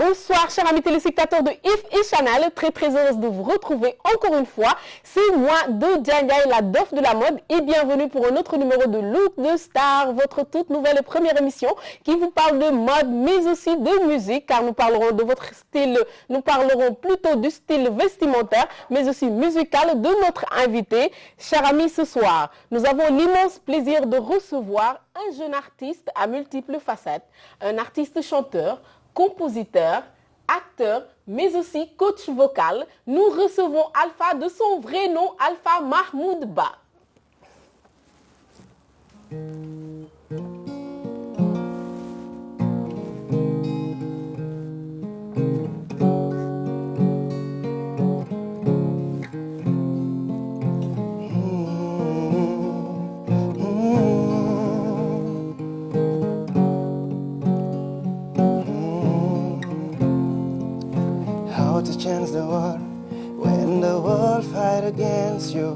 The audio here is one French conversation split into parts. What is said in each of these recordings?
Bonsoir chers amis téléspectateurs de If et Channel, très heureuse de vous retrouver encore une fois. C'est moi, Dodiaga, la Dof de la mode et bienvenue pour un autre numéro de Look de Star, votre toute nouvelle et première émission qui vous parle de mode mais aussi de musique car nous parlerons de votre style, nous parlerons plutôt du style vestimentaire mais aussi musical de notre invité. Chers amis, ce soir, nous avons l'immense plaisir de recevoir un jeune artiste à multiples facettes, un artiste chanteur, compositeur, acteur, mais aussi coach vocal. Nous recevons Alpha de son vrai nom, Alpha Mahmoud Ba. To change the world when the world fight against you.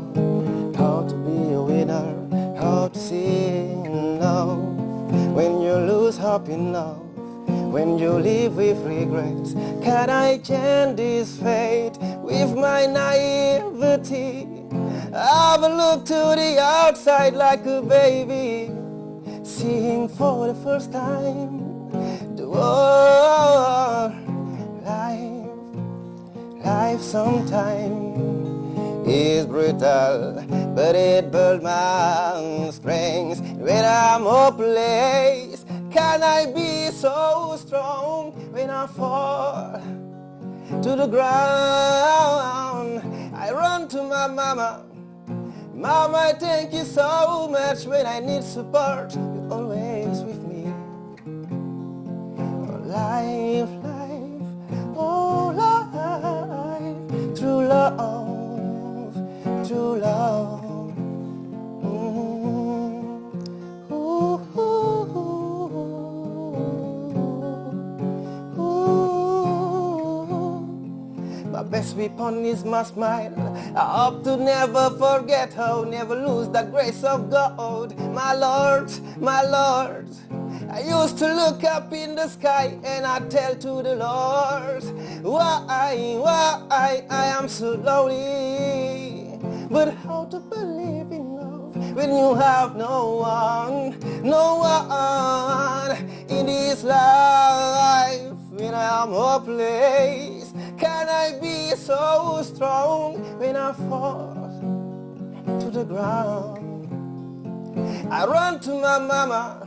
How to be a winner, how to see in love. When you lose hope in love, when you live with regrets. Can I change this fate with my naivety? Have a look to the outside like a baby, seeing for the first time the world. Life sometimes is brutal, but it builds my strength. When I'm hopeless, can I be so strong? When I fall to the ground, I run to my mama. Mama, thank you so much. When I need support, you're always with me. Oh, life, oh life. True love, true love. Ooh, ooh, ooh. My best weapon is my smile. I hope to never forget how, never lose the grace of God. My Lord, my Lord. I used to look up in the sky and I tell to the Lord, why I am so lonely. But how to believe in love when you have no one in this life? When I am hopeless, can I be so strong when I fall to the ground? I run to my mama.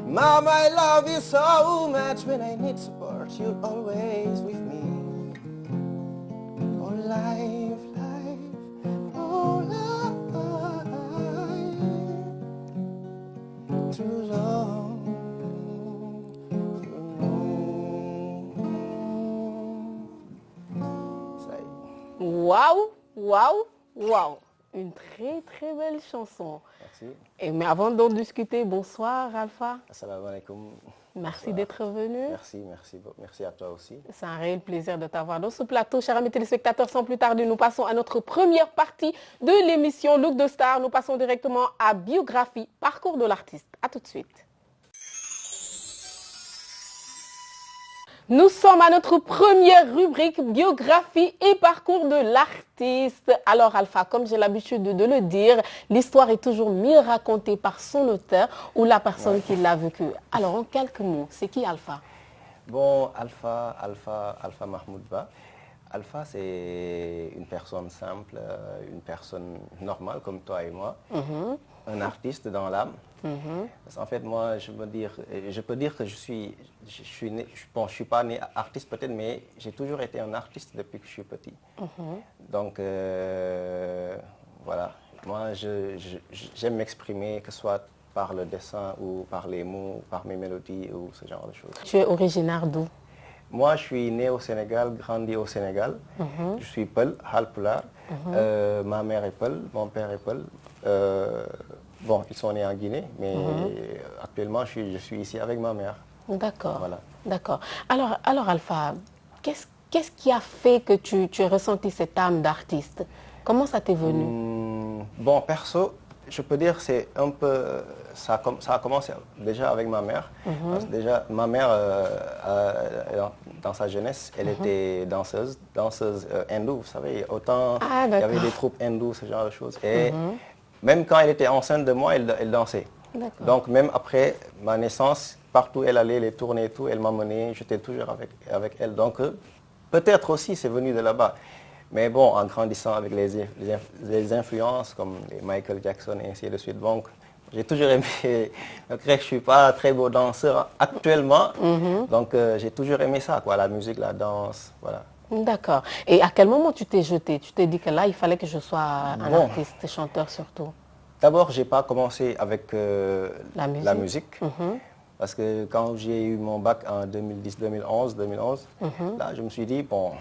Mama, I love you so much. When I need support, you're always with me. Oh, life, oh, life, true love. Waouh, waouh, waouh. Une très belle chanson. Merci. Mais avant d'en discuter, bonsoir Alpha. Assalamu alaikum. Merci d'être venu. Merci à toi aussi. C'est un réel plaisir de t'avoir dans ce plateau. Chers amis téléspectateurs, sans plus tarder, nous passons à notre première partie de l'émission Look de Star. Nous passons directement à biographie, parcours de l'artiste. À tout de suite. Nous sommes à notre première rubrique, biographie et parcours de l'artiste. Alors Alpha, comme j'ai l'habitude de le dire, l'histoire est toujours mieux racontée par son auteur ou la personne qui l'a vécue. Alors en quelques mots, c'est qui Alpha? Bon, Alpha Mahmoud Ba. Alpha, c'est une personne simple, une personne normale comme toi et moi. Un artiste dans l'âme. Parce qu'en fait, moi, je peux dire que je suis pas né artiste peut-être, mais j'ai toujours été un artiste depuis que je suis petit. Donc, voilà. Moi, j'aime m'exprimer, que ce soit par le dessin ou par les mots, par mes mélodies ou ce genre de choses. Tu es originaire d'où? Moi, je suis né au Sénégal, grandi au Sénégal. Je suis Peul, Halpulaar. Ma mère est Peul, mon père est Peul. Bon, ils sont nés en Guinée, mais actuellement, je suis ici avec ma mère. D'accord. Voilà. D'accord. Alors Alpha, qu'est-ce qui a fait que tu aies ressenti cette âme d'artiste? Comment ça t'est venu? Bon, perso, je peux dire c'est un peu ça a commencé déjà avec ma mère. Parce que déjà ma mère dans sa jeunesse, elle était danseuse hindoue, vous savez, autant Ah, il y avait d'accord. des troupes hindoues, ce genre de choses. Et même quand elle était enceinte de moi, elle dansait. D'accord. Donc même après ma naissance, partout où elle allait, les tournées et tout, elle m'emmenait, j'étais toujours avec elle. Donc peut-être aussi c'est venu de là-bas. Mais bon, en grandissant avec les influences comme les Michael Jackson et ainsi de suite, donc j'ai toujours aimé, malgré que je ne suis pas un très beau danseur actuellement, donc j'ai toujours aimé ça, quoi, la musique, la danse, voilà. D'accord. Et à quel moment tu t'es jeté? Tu t'es dit que là, il fallait que je sois un Bon. artiste, chanteur surtout. D'abord, je n'ai pas commencé avec La musique. musique. Parce que quand j'ai eu mon bac en 2010, 2011, là, je me suis dit, bon,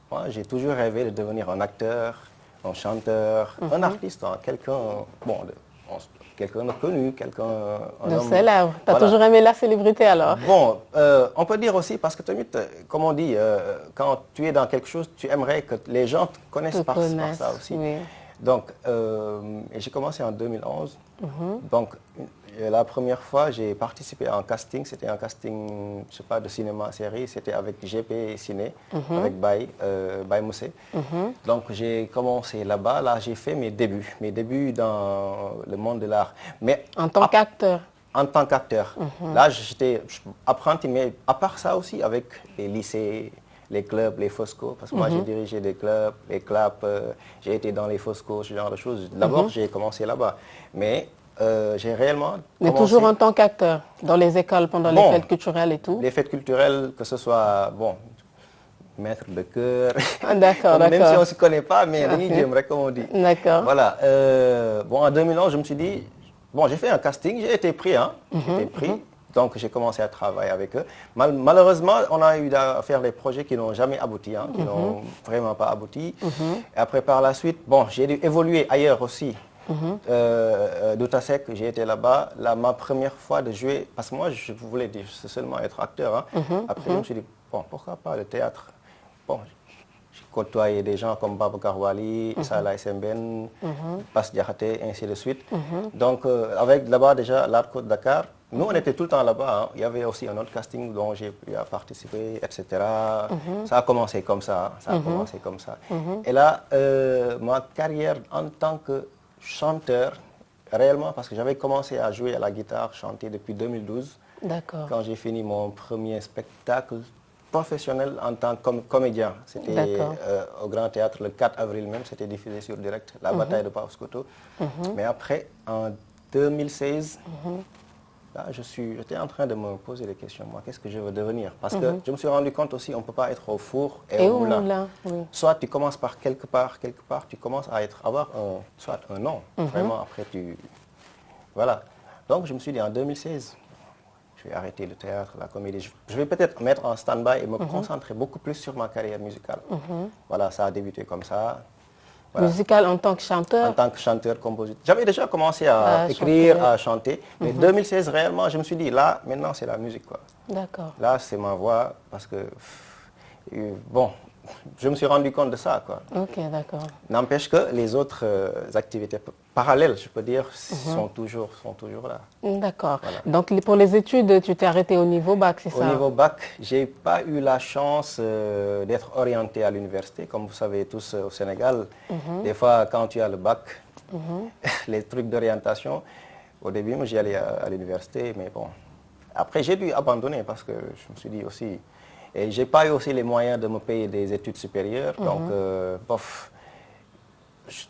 moi, j'ai toujours rêvé de devenir un acteur, un chanteur, un artiste, hein, quelqu'un, bon, quelqu'un de connu, quelqu'un... un De homme, célèbre. Tu as voilà. toujours aimé la célébrité alors? Bon, on peut dire aussi, parce que comme on dit, quand tu es dans quelque chose, tu aimerais que les gens te connaissent par ça aussi. Oui. Donc, et j'ai commencé en 2011. Donc, la première fois, j'ai participé à un casting. C'était un casting, je sais pas, de cinéma-série. C'était avec GP Ciné, avec Baye Moussé. Donc, j'ai commencé là-bas. Là, j'ai fait mes débuts dans le monde de l'art. Mais En tant qu'acteur? En tant qu'acteur. Là, j'étais apprenti, mais à part ça aussi, avec les lycées, les clubs, les Fosco, parce que moi j'ai dirigé des clubs, les claps, j'ai été dans les Fosco, ce genre de choses. D'abord, j'ai commencé là-bas, mais j'ai réellement Mais commencé toujours en tant qu'acteur, dans les écoles, pendant les fêtes culturelles et tout? les fêtes culturelles, que ce soit, bon, maître de chœur, Ah, d'accord, même si d'accord. on ne se connaît pas, mais j'aimerais, comme on dit. D'accord. Voilà. Bon, en 2011, je me suis dit, bon, j'ai fait un casting, j'ai été pris, hein, j'ai été pris. Donc, j'ai commencé à travailler avec eux. Malheureusement, on a eu à faire des projets qui n'ont jamais abouti, hein, qui n'ont vraiment pas abouti. Et après, par la suite, bon, j'ai dû évoluer ailleurs aussi. Doutasek, j'ai été là-bas. Là, ma première fois de jouer, parce que moi, je voulais seulement être acteur. Hein. Après, je me suis dit, bon, pourquoi pas le théâtre? Bon, j'ai côtoyé des gens comme Babacar Wali, Issa Laye Sembène, Bass Diakhaté, ainsi de suite. Donc, avec là-bas déjà l'Art Côte Dakar, nous, on était tout le temps là-bas. Hein. Il y avait aussi un autre casting dont j'ai pu participer, etc. Ça a commencé comme ça. Ça a commencé comme ça. Et là, ma carrière en tant que chanteur, réellement, parce que j'avais commencé à jouer à la guitare, chanter depuis 2012. D'accord. Quand j'ai fini mon premier spectacle professionnel en tant que comédien. C'était au Grand Théâtre le 4 avril même, c'était diffusé sur direct, la bataille de Paoskoto. Mais après, en 2016, là, j'étais en train de me poser des questions. Moi, qu'est-ce que je veux devenir? Parce que je me suis rendu compte aussi, on ne peut pas être au four et au moulin. Oui. Soit tu commences par quelque part, tu commences à avoir soit un nom. Vraiment, après tu... Voilà. Donc, je me suis dit, en 2016, je vais arrêter le théâtre, la comédie. Je vais peut-être mettre en stand-by et me concentrer beaucoup plus sur ma carrière musicale. Voilà, ça a débuté comme ça. Voilà. Musical en tant que chanteur? En tant que chanteur, compositeur. J'avais déjà commencé à écrire, à chanter. Mais 2016, réellement, je me suis dit, là, maintenant, c'est la musique, quoi. D'accord. Là, c'est ma voix, parce que, bon, je me suis rendu compte de ça, quoi. Ok, d'accord. N'empêche que les autres activités parallèles, je peux dire, sont toujours là. D'accord. Voilà. Donc, pour les études, tu t'es arrêté au niveau bac, c'est ça? Au niveau bac, je n'ai pas eu la chance d'être orienté à l'université. Comme vous savez tous au Sénégal, des fois, quand tu as le bac, les trucs d'orientation, au début, moi, j'y allais à l'université, mais bon. Après, j'ai dû abandonner parce que je me suis dit aussi... Et je n'ai pas eu aussi les moyens de me payer des études supérieures. Donc, bof.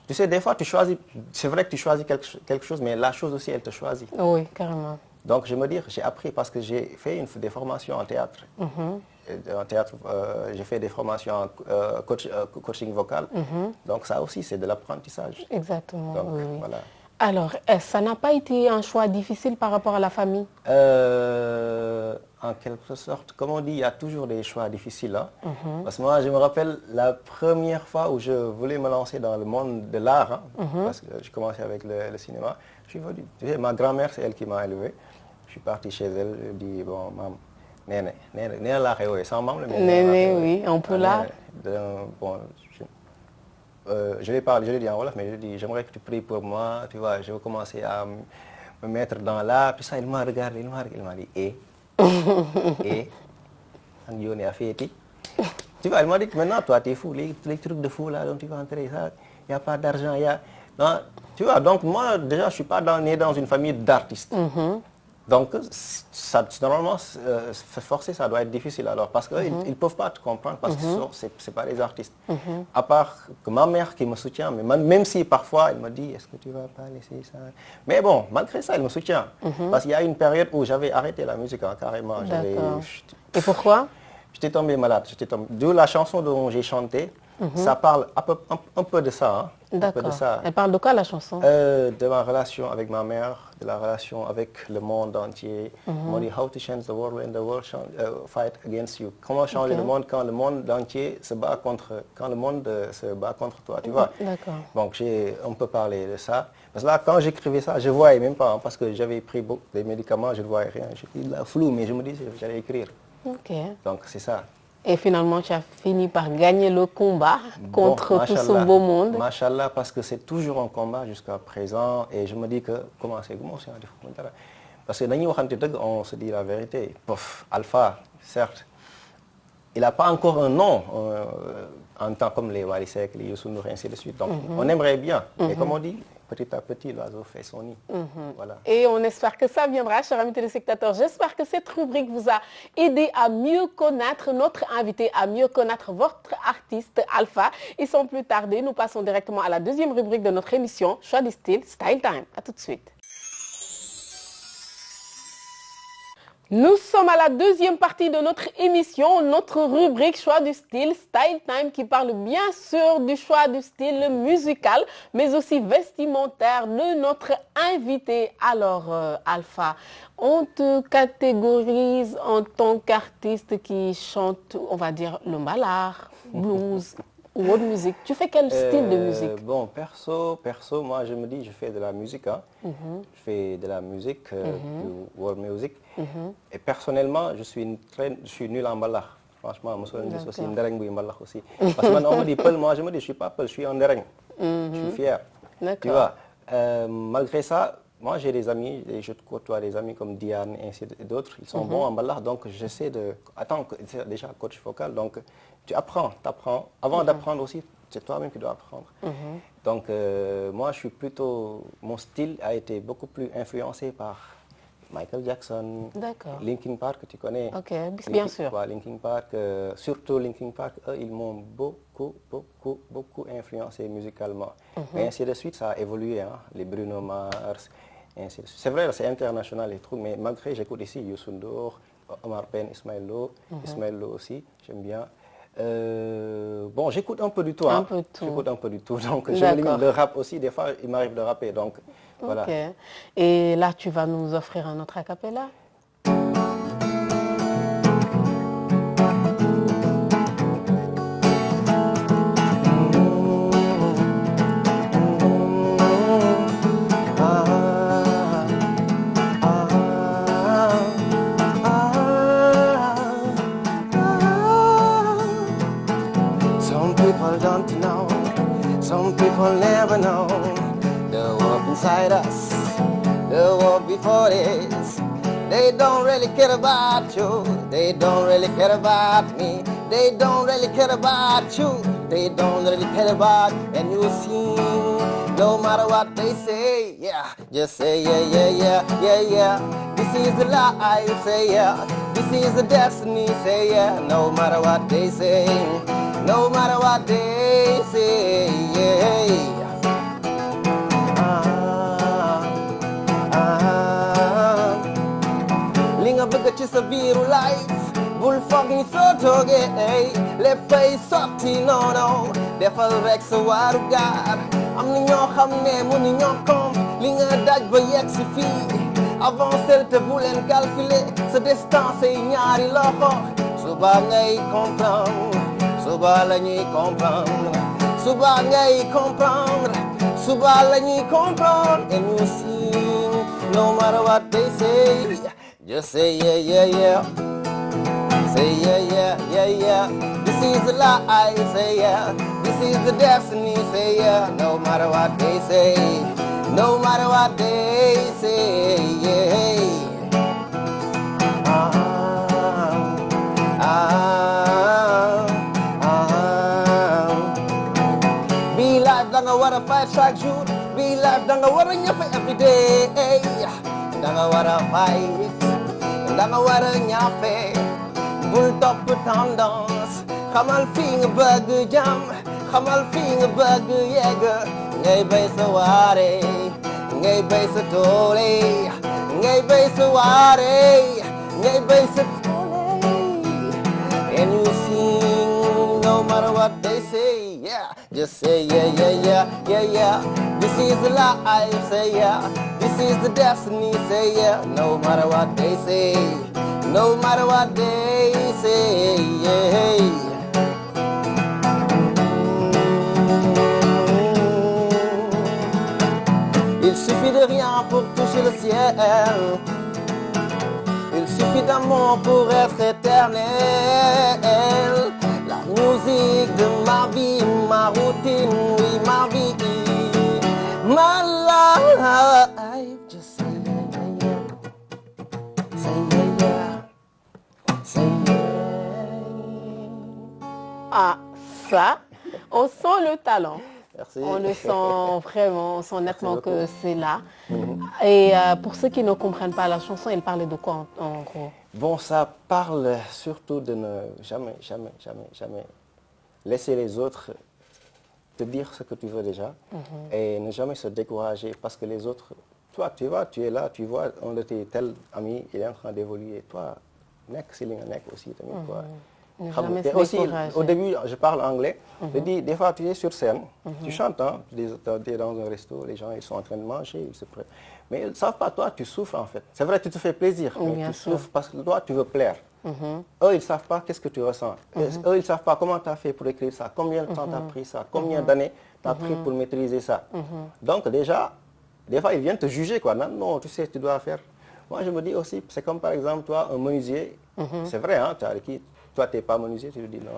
Tu sais, des fois, tu choisis... C'est vrai que tu choisis quelque chose, mais la chose aussi, elle te choisit. Oui, carrément. Donc, je me dis, j'ai appris parce que j'ai fait des formations en théâtre. En théâtre, j'ai fait des formations en coaching vocal. Donc, ça aussi, c'est de l'apprentissage. Exactement. Donc, oui. voilà. Alors, ça n'a pas été un choix difficile par rapport à la famille? En quelque sorte, comme on dit, il y a toujours des choix difficiles. Hein? Parce que moi, je me rappelle la première fois où je voulais me lancer dans le monde de l'art, hein, parce que j'ai commencé avec le cinéma. Je suis venu, ma grand-mère, c'est elle qui m'a élevé. Je suis parti chez elle, je dis, bon, maman, Néné la réoué, sans maman, Néné, oui, on peut là. Bon, je lui parle, je lui dis en Wolof, mais je lui dis, j'aimerais que tu pries pour moi, tu vois, je vais commencer à me mettre dans l'art, tout ça. Il m'a regardé, il m'a dit, et and Yoni a fait. Tu vois, elle m'a dit que maintenant, toi, t'es fou, les trucs de fou là, dont tu vas entrer, ça, il n'y a pas d'argent, il y a... Non, tu vois, donc moi, déjà, je ne suis pas né dans une famille d'artistes. Donc, ça, normalement, forcer, ça doit être difficile alors, parce qu'ils ne peuvent pas te comprendre, parce que ce n'est pas des artistes. À part que ma mère qui me soutient, mais même si parfois elle me dit, est-ce que tu ne vas pas laisser ça? Mais bon, malgré ça, elle me soutient. Parce qu'il y a une période où j'avais arrêté la musique, hein, carrément. Et pourquoi? J'étais tombé malade. D'où la chanson dont j'ai chanté, ça parle un peu de ça. Hein. D'accord. Elle parle de quoi la chanson? De ma relation avec ma mère, de la relation avec le monde entier. On dit how to change the world when the world fight against you. Comment changer le monde quand le monde entier se bat contre, quand le monde se bat contre toi, tu vois? D'accord. Donc j'ai un peu parlé de ça. Parce que là, quand j'écrivais ça, je ne voyais même pas, hein, parce que j'avais pris des médicaments, je ne voyais rien. J'étais là flou, mais je me disais que j'allais écrire. Ok. Donc c'est ça. Et finalement, tu as fini par gagner le combat contre tout ce beau monde. Machallah, parce que c'est toujours un combat jusqu'à présent. Et je me dis que, comment c'est parce que on se dit la vérité. Pof, Alpha, certes, il n'a pas encore un nom en tant comme les Wally Seck, les Youssou N'Dour, ainsi de suite. Donc on aimerait bien. Et comme on dit, petit à petit, l'oiseau fait son nid. Voilà. Et on espère que ça viendra, chers amis téléspectateurs. J'espère que cette rubrique vous a aidé à mieux connaître notre invité, à mieux connaître votre artiste Alpha. Et sans plus tarder, nous passons directement à la deuxième rubrique de notre émission, Choix du style, Style Time. À tout de suite. Nous sommes à la deuxième partie de notre émission, notre rubrique Choix du style, Style Time, qui parle bien sûr du choix du style musical, mais aussi vestimentaire de notre invité. Alors, Alpha, on te catégorise en tant qu'artiste qui chante, on va dire, le malard, blues ou autre musique. Tu fais quel style de musique? Bon, perso, moi je me dis, je fais de la musique. Hein. Je fais de la musique, du world music. Et personnellement, je suis nul en mbalax. Franchement, je suis aussi ndereng buy mbalax aussi. Parce que maintenant on me dit peul, moi je me dis, je suis pas peul, je suis un ndereng. Je suis fier. Tu vois, malgré ça, moi j'ai des amis, et je côtoie des amis comme Diane et ainsi d'autres, ils sont bons en mbalax, donc j'essaie de... Attends, c'est déjà coach vocal, donc tu apprends, t'apprends. Avant d'apprendre aussi, c'est toi-même qui dois apprendre. Donc moi je suis plutôt... Mon style a été beaucoup plus influencé par Michael Jackson, Linkin Park, tu connais. Ok, bien sûr. Linkin Park, surtout Linkin Park, eux, ils m'ont beaucoup influencé musicalement. Et ainsi de suite, ça a évolué, hein, les Bruno Mars, ainsi de suite. C'est vrai, c'est international et tout, mais malgré, j'écoute ici Youssou N'Dour, Omar Pène, Ismaël Lo aussi, j'aime bien. Bon, j'écoute un peu du tout. Hein. J'écoute un peu du tout. Donc, le rap aussi, des fois, il m'arrive de rapper. Donc, voilà. Et là, tu vas nous offrir un autre a cappella? Never know the world inside us, the world before this. They don't really care about you, they don't really care about me, they don't really care about you, they don't really care about. And you see, no matter what they say, yeah, just say yeah. This is the life, say yeah. This is the destiny, say yeah. No matter what they say, no matter what they say, yeah. Li nga bëgg ci sa biiru life, bul foog ni soo toogee léppay sotti non defal rek sa waaru gaar. Am na ñoo xam ne mënu ñoo kom li nga daj ba yegg si fii. Avancer te bu leen calculer sa distance yi ñaari loxo. Suba ngay comprendre, suba la ñuy comprendre, suba ngay comprendre, suba la ñuy comprendre. And you see, no matter what they say, just say yeah. Say yeah. This is the life, say yeah. This is the destiny, say yeah. No matter what they say, no matter what they say, yeah. ñafe every day da nga war a fight da nga war a ñafe bul topp tendance xamal fi nga bëgg jam xamal fi nga bëgg yegg ngay bay sa waare ngay bay sa toole ngay bay sa waare ngay bay sa toole and you sing no matter what they say yeah just say yeah yeah yeah yeah yeah this is the life say yeah this is the destiny say yeah no matter what they say no matter what they say yeah. Il suffit de rien pour toucher le ciel. Il suffit d'amour pour être éternel. La musique de ma vie, ma routine, oui, ma vie. My life, just say yeah, yeah, yeah. Say yeah, yeah. Say yeah. Ah, ça, on sent le talent. Merci. On le sent vraiment, on sent nettement que c'est là. Et pour ceux qui ne comprennent pas la chanson, elle parlait de quoi en gros? Bon, ça parle surtout de ne jamais laisser les autres te dire ce que tu veux déjà et ne jamais se décourager parce que les autres, toi, tu vois, tu es là, tu vois, on de tes tel ami, il est en train d'évoluer. Toi, nek si li nga nek aussi, quoi. Aussi, au début, je parle anglais. Je dis, des fois, tu es sur scène, tu chantes, hein, tu es dans un resto, les gens ils sont en train de manger, ils se prennent. Mais ils ne savent pas, toi, tu souffres en fait. C'est vrai, tu te fais plaisir, mais tu souffres parce que toi, tu veux plaire. Eux, ils ne savent pas qu'est-ce que tu ressens. Eux, ils ne savent pas comment tu as fait pour écrire ça, combien de temps tu as pris ça, combien d'années tu as pris pour maîtriser ça. Donc déjà, des fois, ils viennent te juger, quoi. Non, non, tu sais, tu dois faire. Moi, je me dis aussi, c'est comme par exemple, toi, un menuisier, c'est vrai, hein, toi, tu n'es pas menuisier, tu lui dis non.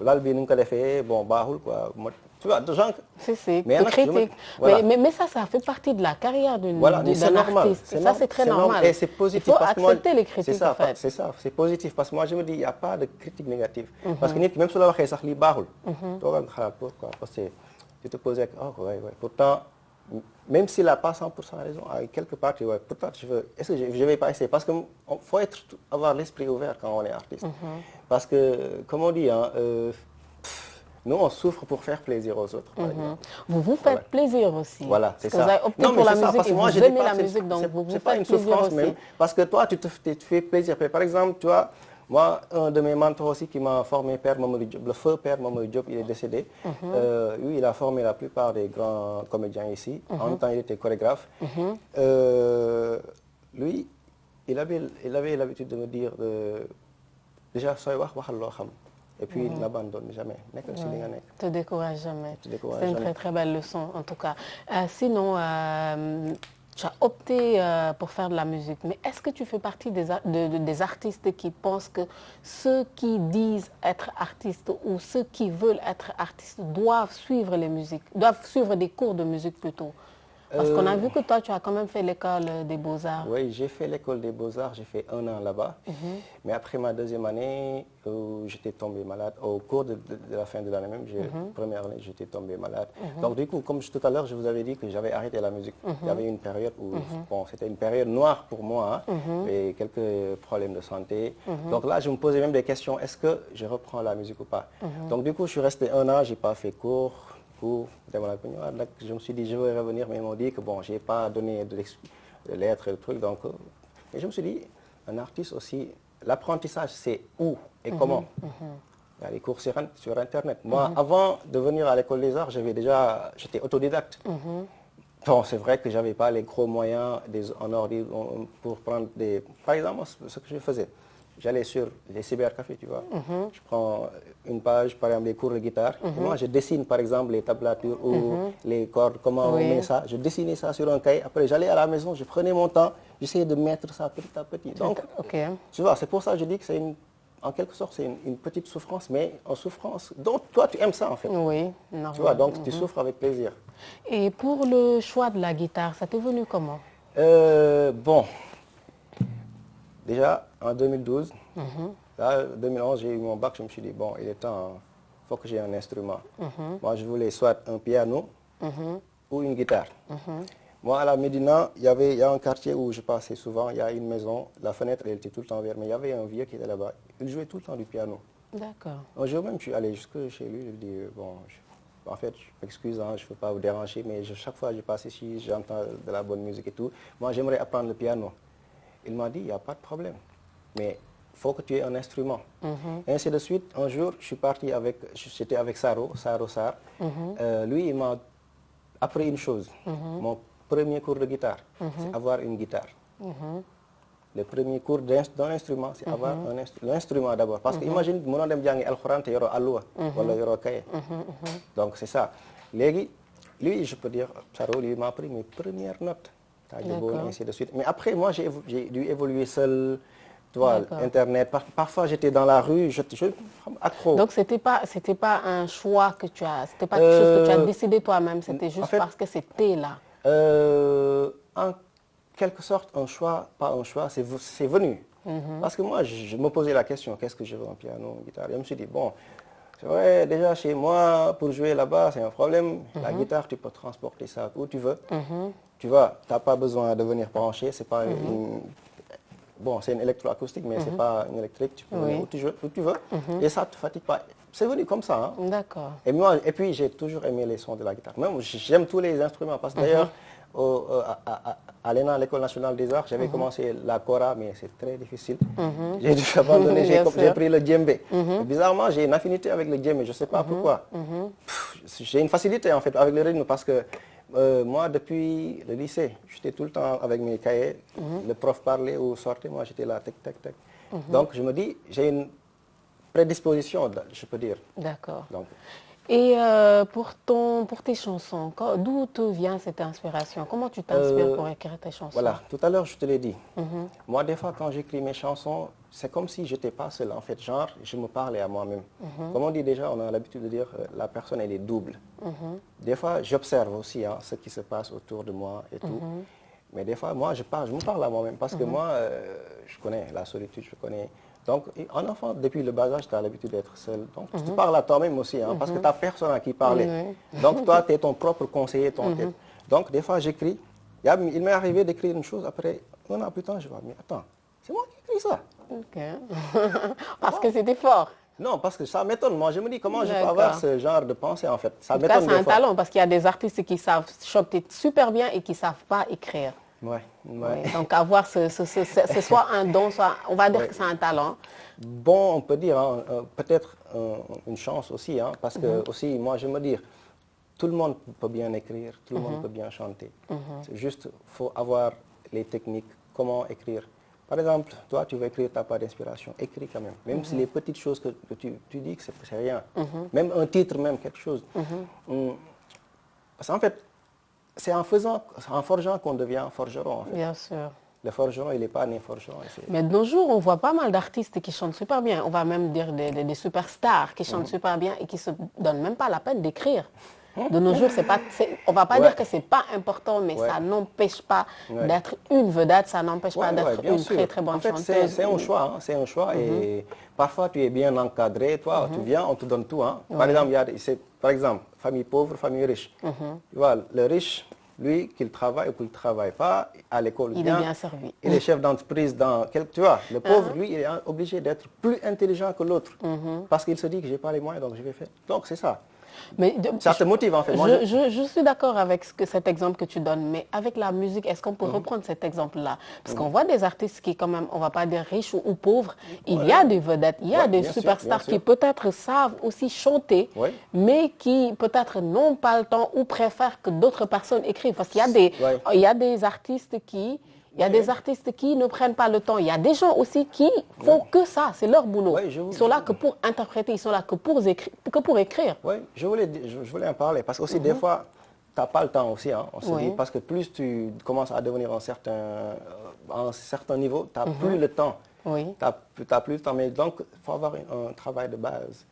Là, le fait, bon, bahul, quoi. Tu vois, des gens. C'est critique. Voilà. Mais ça fait partie de la carrière d'un artiste. Ça, c'est très normal. Et c'est positif. Il faut accepter les critiques. C'est ça, c'est positif. Parce que moi, je me dis, il n'y a pas de critique négative. Parce que même si tu as dit bahul, parce que tu te poses, oh, ouais. Pourtant, même s'il n'a pas 100% raison, quelque part, tu vois, peut-être est-ce que je ne vais pas essayer? Parce qu'il faut avoir l'esprit ouvert quand on est artiste. Parce que, comme on dit, hein, nous, on souffre pour faire plaisir aux autres. Vous vous faites plaisir aussi. Voilà, c'est ça. Vous avez opté pour la musique et vous aimez la musique, donc vous vous faites plaisir aussi. C'est pas une souffrance même, parce que toi, tu te fais plaisir. Par exemple, tu vois, moi, un de mes mentors aussi qui m'a formé, Père Mamadou Diop, le feu Père Mamadou Diop, il est décédé. Lui, il a formé la plupart des grands comédiens ici. En même temps, il était chorégraphe. Lui, il avait l'habitude de me dire, déjà, soy wax waxal loo xam. Et puis, il n'abandonne jamais. Te décourage jamais. C'est une très très belle leçon, en tout cas. Sinon, tu as opté pour faire de la musique, mais est-ce que tu fais partie des artistes qui pensent que ceux qui disent être artistes ou ceux qui veulent être artistes doivent suivre les musiques, doivent suivre des cours de musique plutôt? Parce qu'on a vu que toi, tu as quand même fait l'école des Beaux-Arts. Oui, j'ai fait l'école des Beaux-Arts, j'ai fait 1 an là-bas. Mais après ma deuxième année, j'étais tombé malade. Au cours de la fin de l'année même, première année, j'étais tombé malade. Donc du coup, comme tout à l'heure, je vous avais dit que j'avais arrêté la musique. Il y avait une période où, bon, c'était une période noire pour moi, et quelques problèmes de santé. Donc là, je me posais même des questions, est-ce que je reprends la musique ou pas? Donc du coup, je suis resté 1 an, je n'ai pas fait cours. Je me suis dit, je vais revenir, mais ils m'ont dit que bon, je n'ai pas donné de lettres et de trucs. Donc, et je me suis dit, un artiste aussi, l'apprentissage, c'est où et comment. Il y a les cours sur Internet. Moi, avant de venir à l'école des arts, j'étais autodidacte. Bon, c'est vrai que je n'avais pas les gros moyens en ordi pour prendre des... Par exemple, ce que je faisais, j'allais sur les cybercafés, tu vois. Je prends une page, par exemple, des cours de guitare. Moi, je dessine, par exemple, les tablatures ou les cordes, comment on met ça. Je dessinais ça sur un cahier. Après, j'allais à la maison, je prenais mon temps, j'essayais de mettre ça petit à petit. Donc, tu vois, c'est pour ça que je dis que c'est en quelque sorte, c'est une petite souffrance, mais en souffrance. Donc, toi, tu aimes ça, en fait. Oui, normalement. Tu vois, donc tu souffres avec plaisir. Et pour le choix de la guitare, ça t'est venu comment? Bon, déjà, en 2012, là, 2011, j'ai eu mon bac, je me suis dit, bon, il est temps, il faut que j'ai un instrument. Moi, je voulais soit un piano ou une guitare. Moi, à la Médina, il y a un quartier où je passais souvent, il y a une maison, la fenêtre, elle était tout le temps ouverte, mais il y avait un vieux qui était là-bas. Il jouait tout le temps du piano. D'accord. Un jour même, je suis allé jusque chez lui, je lui ai dit, bon, en fait, je m'excuse, hein, je ne veux pas vous déranger, mais chaque fois que je passe ici, j'entends de la bonne musique et tout. Moi, j'aimerais apprendre le piano. Il m'a dit, il n'y a pas de problème, mais il faut que tu aies un instrument. Et ainsi de suite, un jour, j'étais avec Saro Sarr. Lui, il m'a appris une chose. Mon premier cours de guitare, c'est avoir une guitare. Le premier cours d'un instrument, c'est avoir l'instrument d'abord. Parce que imagine, mon dem jangi alxuraan te yoro alluwa wala yoro kaye. Donc c'est ça. Lui, je peux dire, Saro, lui m'a appris mes premières notes. Ainsi de suite. Mais après, moi, j'ai dû évoluer seul. Internet. Parfois, j'étais dans la rue, je accro. Donc, c'était pas un choix que tu as, c'était pas quelque chose que tu as décidé toi-même, c'était juste en fait, parce que c'était là. En quelque sorte, un choix, pas un choix, c'est venu. Parce que moi, je me posais la question, qu'est-ce que je veux en piano, en guitare? Et je me suis dit, bon, c'est vrai, déjà chez moi, pour jouer là-bas, c'est un problème. La guitare, tu peux transporter ça où tu veux. Tu vois, tu n'as pas besoin de venir brancher, c'est pas bon, c'est une électroacoustique, mais c'est pas une électrique, tu peux venir où tu veux. Et ça ne te fatigue pas. C'est venu comme ça. Hein. D'accord. Et puis, j'ai toujours aimé les sons de la guitare. Même, j'aime tous les instruments, parce que d'ailleurs, à l'ENA, l'École nationale des arts, j'avais commencé la kora, mais c'est très difficile. J'ai dû abandonner, j'ai pris le djembé. Bizarrement, j'ai une affinité avec le djembé, je ne sais pas pourquoi. J'ai une facilité, en fait, avec le rythme, parce que moi, depuis le lycée, j'étais tout le temps avec mes cahiers. Le prof parlait ou sortait, moi j'étais là, tac, tac, tac. Donc je me dis, j'ai une prédisposition, je peux dire. D'accord. Et pour tes chansons, d'où te vient cette inspiration? Comment tu t'inspires pour écrire tes chansons? Voilà, tout à l'heure je te l'ai dit. Moi, des fois, quand j'écris mes chansons, c'est comme si je n'étais pas seul, en fait. Genre, je me parlais à moi-même. Comme on dit déjà, on a l'habitude de dire la personne, elle est double. Des fois, j'observe aussi ce qui se passe autour de moi et tout. Mais des fois, moi, je me parle à moi-même parce que moi, je connais la solitude, je connais... Donc, en enfant, depuis le bas âge, tu as l'habitude d'être seul. Donc, tu te parles à toi-même aussi, parce que tu n'as personne à qui parler. Donc, toi, tu es ton propre conseiller. Donc, des fois, j'écris. Il m'est arrivé d'écrire une chose, après, un an plus tard, je vois, mais attends, c'est moi qui écris ça. Parce que c'était fort. Non, parce que ça m'étonne. Moi, je me dis, comment je peux avoir ce genre de pensée, en fait. Ça m'étonne. C'est un talent, parce qu'il y a des artistes qui savent chanter super bien et qui ne savent pas écrire. Ouais. Donc avoir ce soit un don, soit on va dire que c'est un talent. Bon, on peut dire peut-être une chance aussi, parce que aussi moi je me dis, tout le monde peut bien écrire, tout le monde peut bien chanter. C'est juste, faut avoir les techniques, comment écrire. Par exemple, toi tu veux écrire, tu n'as pas d'inspiration, écris quand même. Même si les petites choses que tu dis que c'est rien, même un titre, même quelque chose. Parce qu'en fait, c'est en forgeant qu'on devient forgeron. En fait. Bien sûr. Le forgeron, il n'est pas né forgeron. Mais de nos jours, on voit pas mal d'artistes qui chantent super bien. On va même dire des superstars qui chantent super bien et qui ne se donnent même pas la peine d'écrire. De nos jours, on ne va pas dire que ce n'est pas important, mais ça n'empêche pas d'être une vedette, ça n'empêche pas d'être une très très bonne chanteuse. C'est un choix, c'est un choix. Et parfois, tu es bien encadré, toi, tu viens, on te donne tout. Par exemple, famille pauvre, famille riche. Tu vois, le riche, lui, qu'il travaille ou qu'il ne travaille pas, à l'école, il est bien servi. Il est chef d'entreprise dans... Tu vois, le pauvre, lui, il est obligé d'être plus intelligent que l'autre. Parce qu'il se dit que je n'ai pas les moyens, donc je vais faire. Donc, c'est ça. Mais ça te motive en fait. Je suis d'accord avec cet exemple que tu donnes, mais avec la musique, est-ce qu'on peut reprendre cet exemple-là? Parce qu'on voit des artistes qui quand même, on ne va pas dire riches ou pauvres, il y a des vedettes, il y a des superstars qui peut-être savent aussi chanter, mais qui peut-être n'ont pas le temps ou préfèrent que d'autres personnes écrivent. Parce qu'il y a des artistes qui... Il y a des artistes qui ne prennent pas le temps. Il y a des gens aussi qui font que ça. C'est leur boulot. Ils sont là que pour interpréter. Ils sont là que pour écrire. Oui, je voulais en parler. Parce que aussi, des fois, tu n'as pas le temps aussi. On se dit, parce que plus tu commences à devenir à un certain niveau, tu n'as plus le temps. Oui. Tu n'as plus le temps. Mais donc, il faut avoir un travail de base.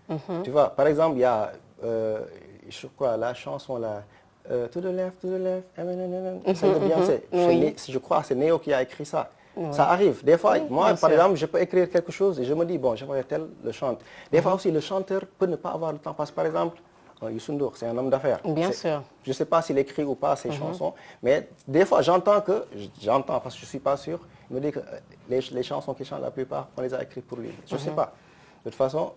Tu vois, par exemple, il y a, je crois, la chanson là. To the left, c'est de Beyoncé. Je crois que c'est Néo qui a écrit ça. Ça arrive. Des fois, moi, par exemple, je peux écrire quelque chose et je me dis, bon, j'aimerais tel le chante. Des fois aussi, le chanteur peut ne pas avoir le temps. Parce que, par exemple, Youssou Ndour, c'est un homme d'affaires. Bien sûr. Je ne sais pas s'il écrit ou pas ses chansons, mais des fois j'entends parce que je ne suis pas sûr, il me dit que les chansons qu'il chante la plupart, on les a écrites pour lui. Je ne sais pas. De toute façon,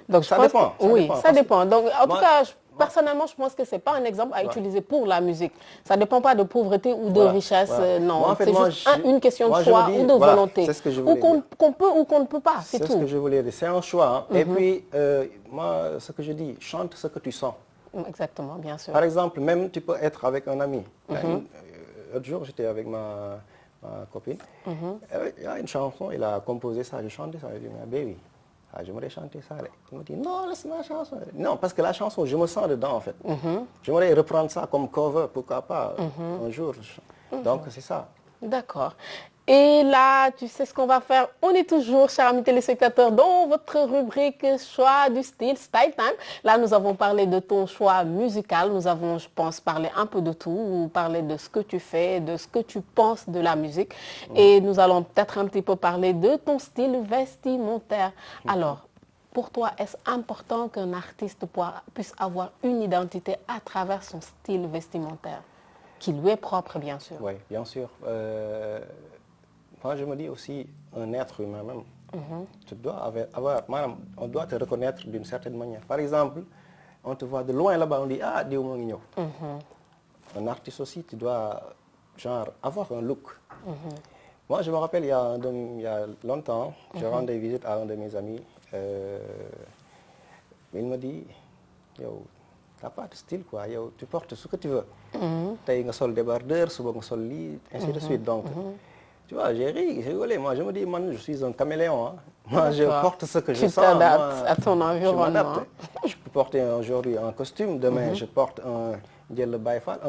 donc, ça dépend. Oui, ça dépend. Donc, en tout cas, personnellement, je pense que ce n'est pas un exemple à utiliser pour la musique. Ça ne dépend pas de pauvreté ou de richesse. Non, moi, en fait, c'est juste une question de choix ou de volonté. C'est ce que je voulais ou qu'on peut ou qu'on ne peut pas, c'est tout. C'est ce que je voulais dire. C'est un choix. Hein. Et puis, moi, ce que je dis, chante ce que tu sens. Exactement, bien sûr. Par exemple, même tu peux être avec un ami. L'autre jour, j'étais avec ma copine. Il y a une chanson, il a composé ça, j'ai chanté ça. Je lui ai dit, mais baby, j'aimerais chanter ça. Il me dit, non, laisse la chanson. Non, parce que la chanson, je me sens dedans, en fait. J'aimerais reprendre ça comme cover, pourquoi pas, un jour. Donc, c'est ça. D'accord. Et là, tu sais ce qu'on va faire. On est toujours, chers amis téléspectateurs, dans votre rubrique choix du style, Style Time. Là, nous avons parlé de ton choix musical. Nous avons, je pense, parlé un peu de tout. Parlé de ce que tu fais, de ce que tu penses de la musique. Et nous allons peut-être un petit peu parler de ton style vestimentaire. Alors, pour toi, est-ce important qu'un artiste puisse avoir une identité à travers son style vestimentaire, qui lui est propre, bien sûr? Oui, bien sûr. Moi, je me dis aussi, un être humain même, tu dois on doit te reconnaître d'une certaine manière. Par exemple, on te voit de loin là-bas, on dit, ah, Dieu mon igno. Un artiste aussi, tu dois genre, avoir un look. Moi, je me rappelle, il y a longtemps, je rendais visite à un de mes amis. Il me dit, yo, t'as pas de style, quoi. Yo, tu portes ce que tu veux. Tu as un sol débardeur, souvent un sol lit, ainsi de suite. Donc, tu vois, j'ai rigolé. Moi, je me dis, je suis un caméléon. Hein. Moi, je porte ce que je sens. Tu t'adaptes à ton environnement. Je peux porter aujourd'hui un costume, demain, je porte un gel baïfal,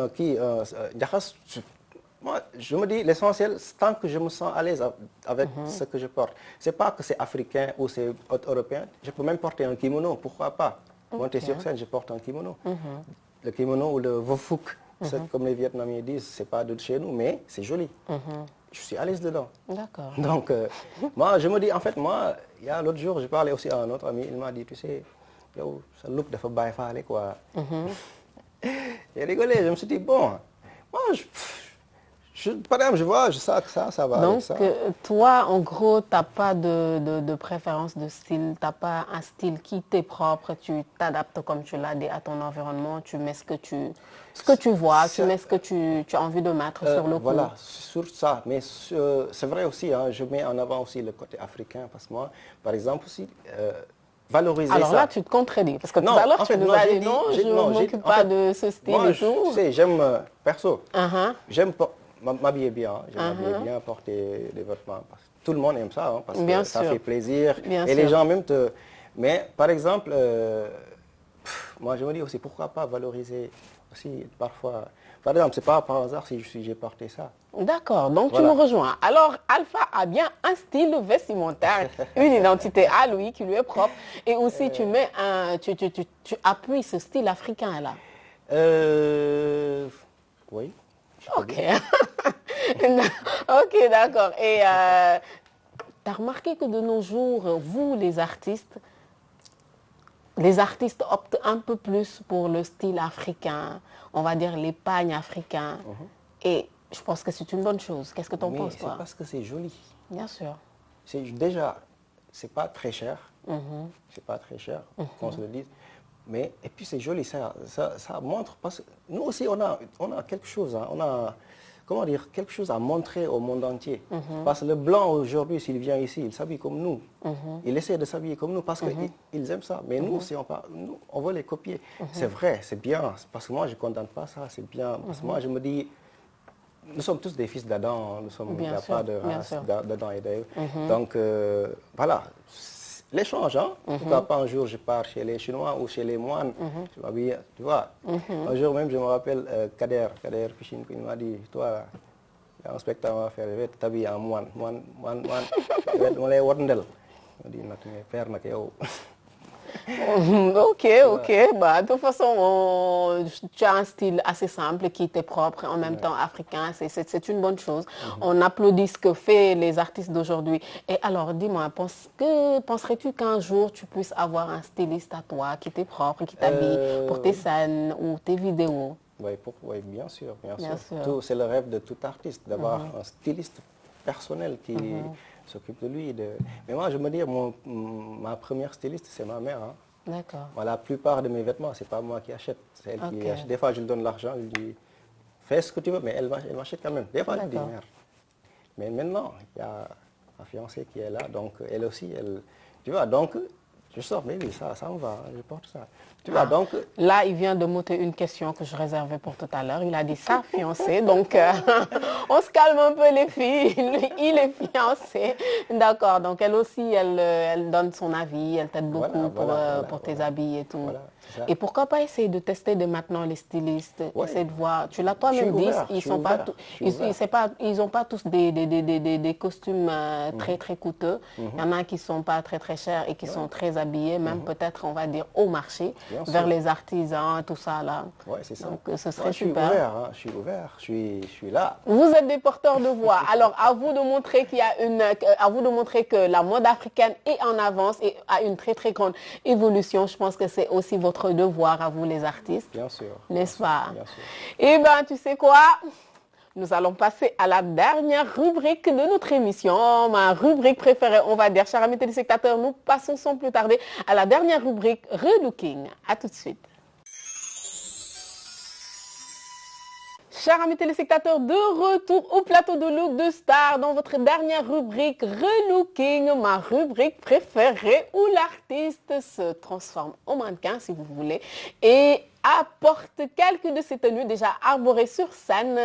moi, je me dis, l'essentiel, tant que je me sens à l'aise avec ce que je porte. Ce n'est pas que c'est africain ou c'est européen. Je peux même porter un kimono, pourquoi pas. Monter sur scène, je porte un kimono. Le kimono ou le vofuk, comme les Vietnamiens disent, ce n'est pas de chez nous, mais c'est joli. Je suis à l'aise dedans. D'accord. Donc, moi, je me dis, en fait, moi, il y a l'autre jour, je parlais aussi à un autre ami, il m'a dit, tu sais, yo, ce look de baïfale, quoi. J'ai rigolé, je me suis dit, bon, moi, par exemple, je vois, je sais que ça va. Donc, avec ça. toi, en gros, tu n'as pas de préférence de style, tu n'as pas un style qui t'est propre, tu t'adaptes, comme tu l'as dit, à ton environnement, tu mets ce que tu vois, tu mets ce que tu as envie de mettre sur le coup. Voilà, sur ça. Mais c'est vrai aussi, hein, je mets en avant aussi le côté africain, parce que moi, par exemple, aussi, valoriser ça. Alors là, tu te contredis, parce que tout à l'heure, tu nous as dit, non, je ne m'occupe pas de ce style moi, et tout. Tu sais, j'aime, perso, j'aime m'habiller bien, j'aime m'habiller bien, porter des vêtements. Tout le monde aime ça, hein, parce que ça fait plaisir. Et les gens même te... Mais par exemple, moi je me dis aussi, pourquoi pas valoriser aussi parfois... Par exemple, c'est pas par hasard si j'ai porté ça. D'accord, donc tu me rejoins. Alors, Alpha a bien un style vestimentaire, une identité à lui qui lui est propre. Et aussi, tu appuies ce style africain là. Oui. Ok. Ok, d'accord. Et tu as remarqué que de nos jours, vous, les artistes optent un peu plus pour le style africain, on va dire les pagnes africains. Et je pense que c'est une bonne chose. Qu'est-ce que tu en penses, toi? C'est parce que c'est joli. Bien sûr. Déjà, c'est pas très cher. C'est pas très cher, qu'on se le dise. Mais, et puis c'est joli, ça montre, parce que nous aussi on a quelque chose, hein, on a, comment dire, quelque chose à montrer au monde entier. Parce que le blanc aujourd'hui, s'il vient ici, il s'habille comme nous. Il essaie de s'habiller comme nous parce qu'ils aiment ça. Mais nous, si on veut les copier. C'est vrai, c'est bien, parce que moi je ne condamne pas ça, c'est bien. Parce que moi je me dis, nous sommes tous des fils d'Adam, il n'y a pas de race d'Adam et d'Ève. Donc voilà. L'échange, hein? Pourquoi pas un jour je pars chez les Chinois ou chez les moines, je m'habille, tu vois. Un jour même, je me rappelle Kader Pichine, il m'a dit, toi, il y a un spectacle à faire, je vais t'habiller en moine, on les wordel. Il m'a dit, non, tu me perds, Ok, ok. Bah, de toute façon, tu as un style assez simple qui t'est propre, en même temps africain. C'est une bonne chose. On applaudit ce que font les artistes d'aujourd'hui. Et alors, dis-moi, penserais-tu qu'un jour tu puisses avoir un styliste à toi qui t'est propre, qui t'habille pour tes scènes ou tes vidéos? Oui, bien sûr, bien Bien sûr. sûr. C'est le rêve de tout artiste, d'avoir un styliste personnel qui s'occupe de lui. Mais moi, je me dis, ma première styliste, c'est ma mère. Hein. D'accord. Moi, la plupart de mes vêtements, c'est pas moi qui achète, c'est elle qui achète. Des fois, je lui donne l'argent, je lui dis, fais ce que tu veux, mais elle m'achète quand même. Des fois, je lui dis, merde. Mais maintenant, il y a ma fiancée qui est là, donc elle aussi, tu vois, donc je sors, mais oui, ça me va, je porte ça. Tu vois, donc... Là, il vient de m'ôter une question que je réservais pour tout à l'heure. Il a dit sa fiancée, donc on se calme un peu les filles. Lui, il est fiancé. D'accord, donc elle aussi, elle donne son avis, elle t'aide beaucoup pour tes habits et tout. Voilà, et pourquoi pas essayer de tester dès maintenant les stylistes, essayer de voir. Tu l'as toi-même dit, ils n'ont pas tous des costumes très très coûteux. Il y en a qui ne sont pas très très chers et qui sont très habillés, même peut-être, on va dire, au marché. Vers les artisans, tout ça là. Oui, c'est ça. Donc ce serait super. Je suis ouvert, je suis là. Vous êtes des porteurs de voix. Alors à vous de montrer que la mode africaine est en avance et a une très très grande évolution. Je pense que c'est aussi votre devoir à vous les artistes. Bien sûr. N'est-ce pas? Bien sûr. Eh bien, tu sais quoi? Nous allons passer à la dernière rubrique de notre émission, ma rubrique préférée, on va dire. Chers amis téléspectateurs, nous passons sans plus tarder à la dernière rubrique, Relooking. À tout de suite. Chers amis téléspectateurs, de retour au plateau de Look de Star dans votre dernière rubrique Relooking, ma rubrique préférée où l'artiste se transforme en mannequin, si vous voulez, et apporte quelques de ses tenues déjà arborées sur scène,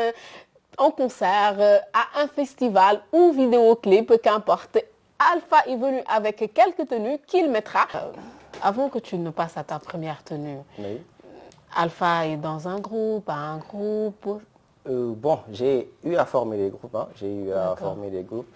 en concert, à un festival ou vidéoclip, qu'importe. Alpha est venu avec quelques tenues qu'il mettra. Avant que tu ne passes à ta première tenue, oui. Alpha est dans un groupe, bon, j'ai eu à former des groupes. Hein. J'ai eu à former des groupes.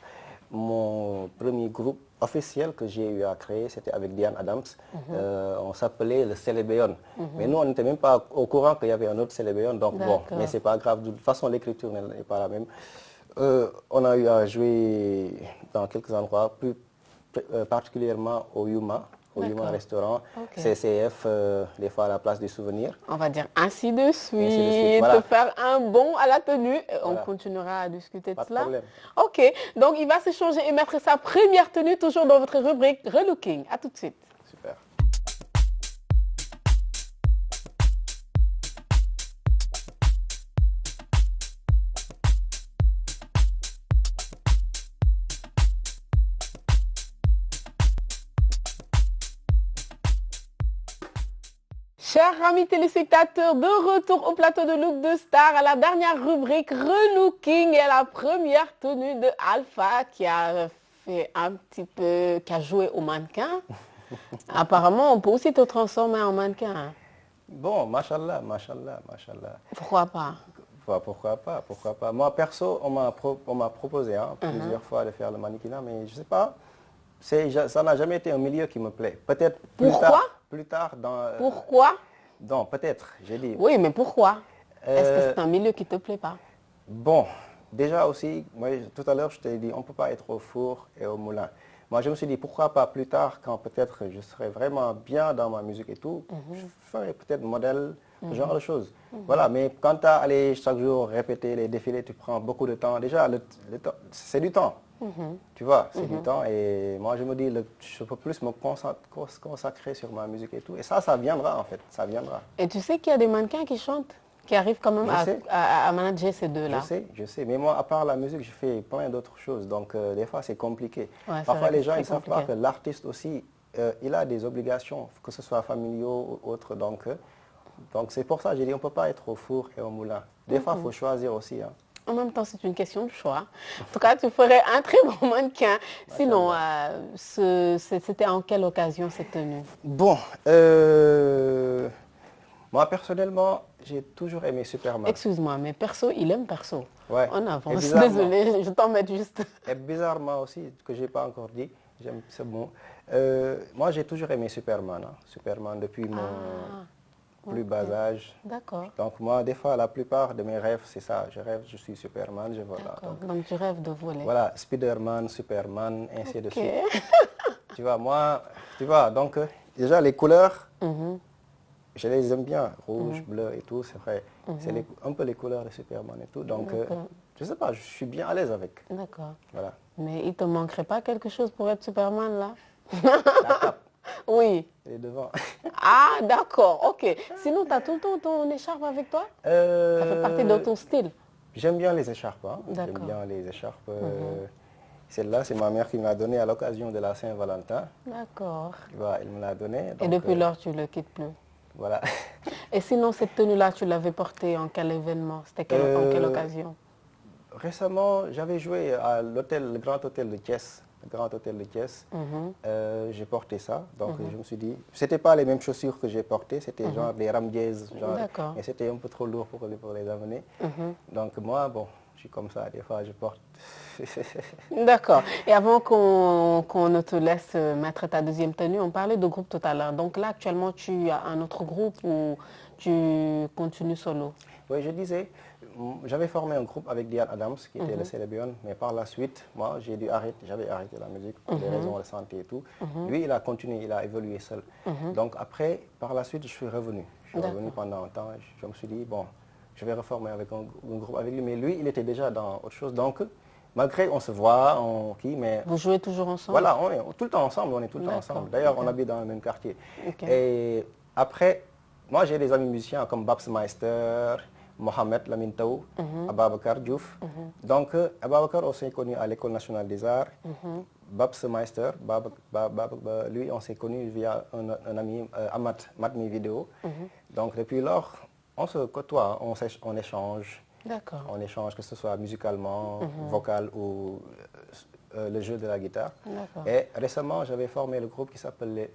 Mon premier groupe officiel que j'ai eu à créer, c'était avec Diane Adams. On s'appelait le Célébéon. Mais nous, on n'était même pas au courant qu'il y avait un autre Célébéon. Donc bon, mais c'est pas grave. De toute façon, l'écriture n'est pas la même. On a eu à jouer dans quelques endroits, plus particulièrement au Yuma. Au Yuma Restaurant, CCF, des fois à la place du souvenir. On va dire ainsi de suite, voilà. Faire un bond à la tenue. On continuera à discuter de cela. Pas de problème. Ok, donc il va se changer et mettre sa première tenue toujours dans votre rubrique Relooking. À tout de suite. Super. Chers amis téléspectateurs, de retour au plateau de Look de Star, à la dernière rubrique Relooking et à la première tenue de Alpha qui a fait qui a joué au mannequin. Apparemment, on peut aussi te transformer en mannequin. Hein. Bon, machallah, machallah, machallah. Pourquoi pas? Pourquoi pas. Moi, perso, on m'a proposé plusieurs fois de faire le mannequinat, mais je sais pas. Ça n'a jamais été un milieu qui me plaît. Peut-être plus tard dans... Pourquoi? Non, peut-être, j'ai dit. Oui, mais pourquoi? Est-ce que c'est un milieu qui ne te plaît pas? Bon, déjà aussi, moi, tout à l'heure, je t'ai dit, on ne peut pas être au four et au moulin. Moi, je me suis dit, pourquoi pas plus tard, quand peut-être je serai vraiment bien dans ma musique et tout, je ferai peut-être modèle, ce genre de choses. Voilà, mais quand tu as allé chaque jour répéter les défilés, tu prends beaucoup de temps. Déjà, le c'est du temps. Tu vois, c'est du temps et moi je me dis, je peux plus me consacrer sur ma musique et tout. Et ça viendra en fait, ça viendra. Et tu sais qu'il y a des mannequins qui chantent, qui arrivent quand même à manager ces deux-là. Je sais. Mais moi, à part la musique, je fais plein d'autres choses. Donc des fois, c'est compliqué. Ouais, parfois, les gens, ils ne savent pas que l'artiste aussi, il a des obligations, que ce soit familiaux ou autres. Donc c'est pour ça que j'ai dit, on ne peut pas être au four et au moulin. Des fois, il faut choisir aussi. Hein. En même temps, c'est une question de choix. En tout cas, tu ferais un très bon mannequin. Sinon, c'était en quelle occasion cette tenue? Bon, moi personnellement, j'ai toujours aimé Superman. Excuse-moi, mais perso, il aime perso. Ouais. On avance. Désolée, je t'embête juste. Et bizarrement aussi, que je n'ai pas encore dit, j'aime ce mot. Moi, j'ai toujours aimé Superman. Hein. Superman depuis mon plus bas âge. D'accord. Donc moi, des fois, la plupart de mes rêves, c'est ça. Je rêve, je suis Superman, je vole. Donc tu rêves de voler. Voilà, Spider-Man, Superman, ainsi de suite. Tu vois, moi, tu vois, donc déjà les couleurs, je les aime bien, rouge, bleu et tout, c'est vrai. C'est un peu les couleurs de Superman et tout. Donc, je sais pas, je suis bien à l'aise avec. D'accord. Voilà. Mais il te manquerait pas quelque chose pour être Superman là? La cape. Oui. Et devant. Ah, d'accord, ok. Sinon, tu as tout le temps ton écharpe avec toi? Ça fait partie de ton style? J'aime bien les écharpes. Hein. D'accord. J'aime bien les écharpes. Celle-là, c'est ma mère qui me l'a donnée à l'occasion de la Saint-Valentin. D'accord. Elle me l'a donnée. Et depuis lors, tu ne le quittes plus? Voilà. Et sinon, cette tenue-là, tu l'avais portée en quel événement? C'était en quelle occasion? Récemment, j'avais joué à l'hôtel, le Grand Hôtel de Thiès. Le Grand Hôtel de Thiès. J'ai porté ça. Donc, je me suis dit, c'était pas les mêmes chaussures que j'ai portées. C'était genre des ramdiez. Mais c'était un peu trop lourd pour les amener. Donc, moi, bon, je suis comme ça. Des fois, je porte. D'accord. Et avant qu'on ne te laisse mettre ta deuxième tenue, on parlait de groupe tout à l'heure. Donc là, actuellement, tu as un autre groupe ou tu continues solo? Oui, je disais, j'avais formé un groupe avec Diane Adams, qui était le Célébion, mais par la suite, moi, j'avais arrêté la musique pour des raisons de santé et tout. Lui, il a continué, il a évolué seul. Donc après, par la suite, je suis revenu. Je suis revenu pendant un temps. Je me suis dit, bon, je vais reformer avec un groupe avec lui. Mais lui, il était déjà dans autre chose. Donc, malgré on se voit, mais... Vous jouez toujours ensemble? Voilà, on est tout le temps ensemble, on est tout le temps ensemble. D'ailleurs, on habite dans le même quartier. Et après, moi, j'ai des amis musiciens comme Babs Meister, Mohamed Lamintaou, Ababakar Diouf. Donc, Ababakar, on s'est connu à l'École nationale des arts. Babs Meister, lui, on s'est connu via un ami, Matmi Vidéo. Donc, depuis lors, on se côtoie, on échange. D'accord. On échange, que ce soit musicalement, vocal ou le jeu de la guitare. Et récemment, j'avais formé le groupe qui s'appelle...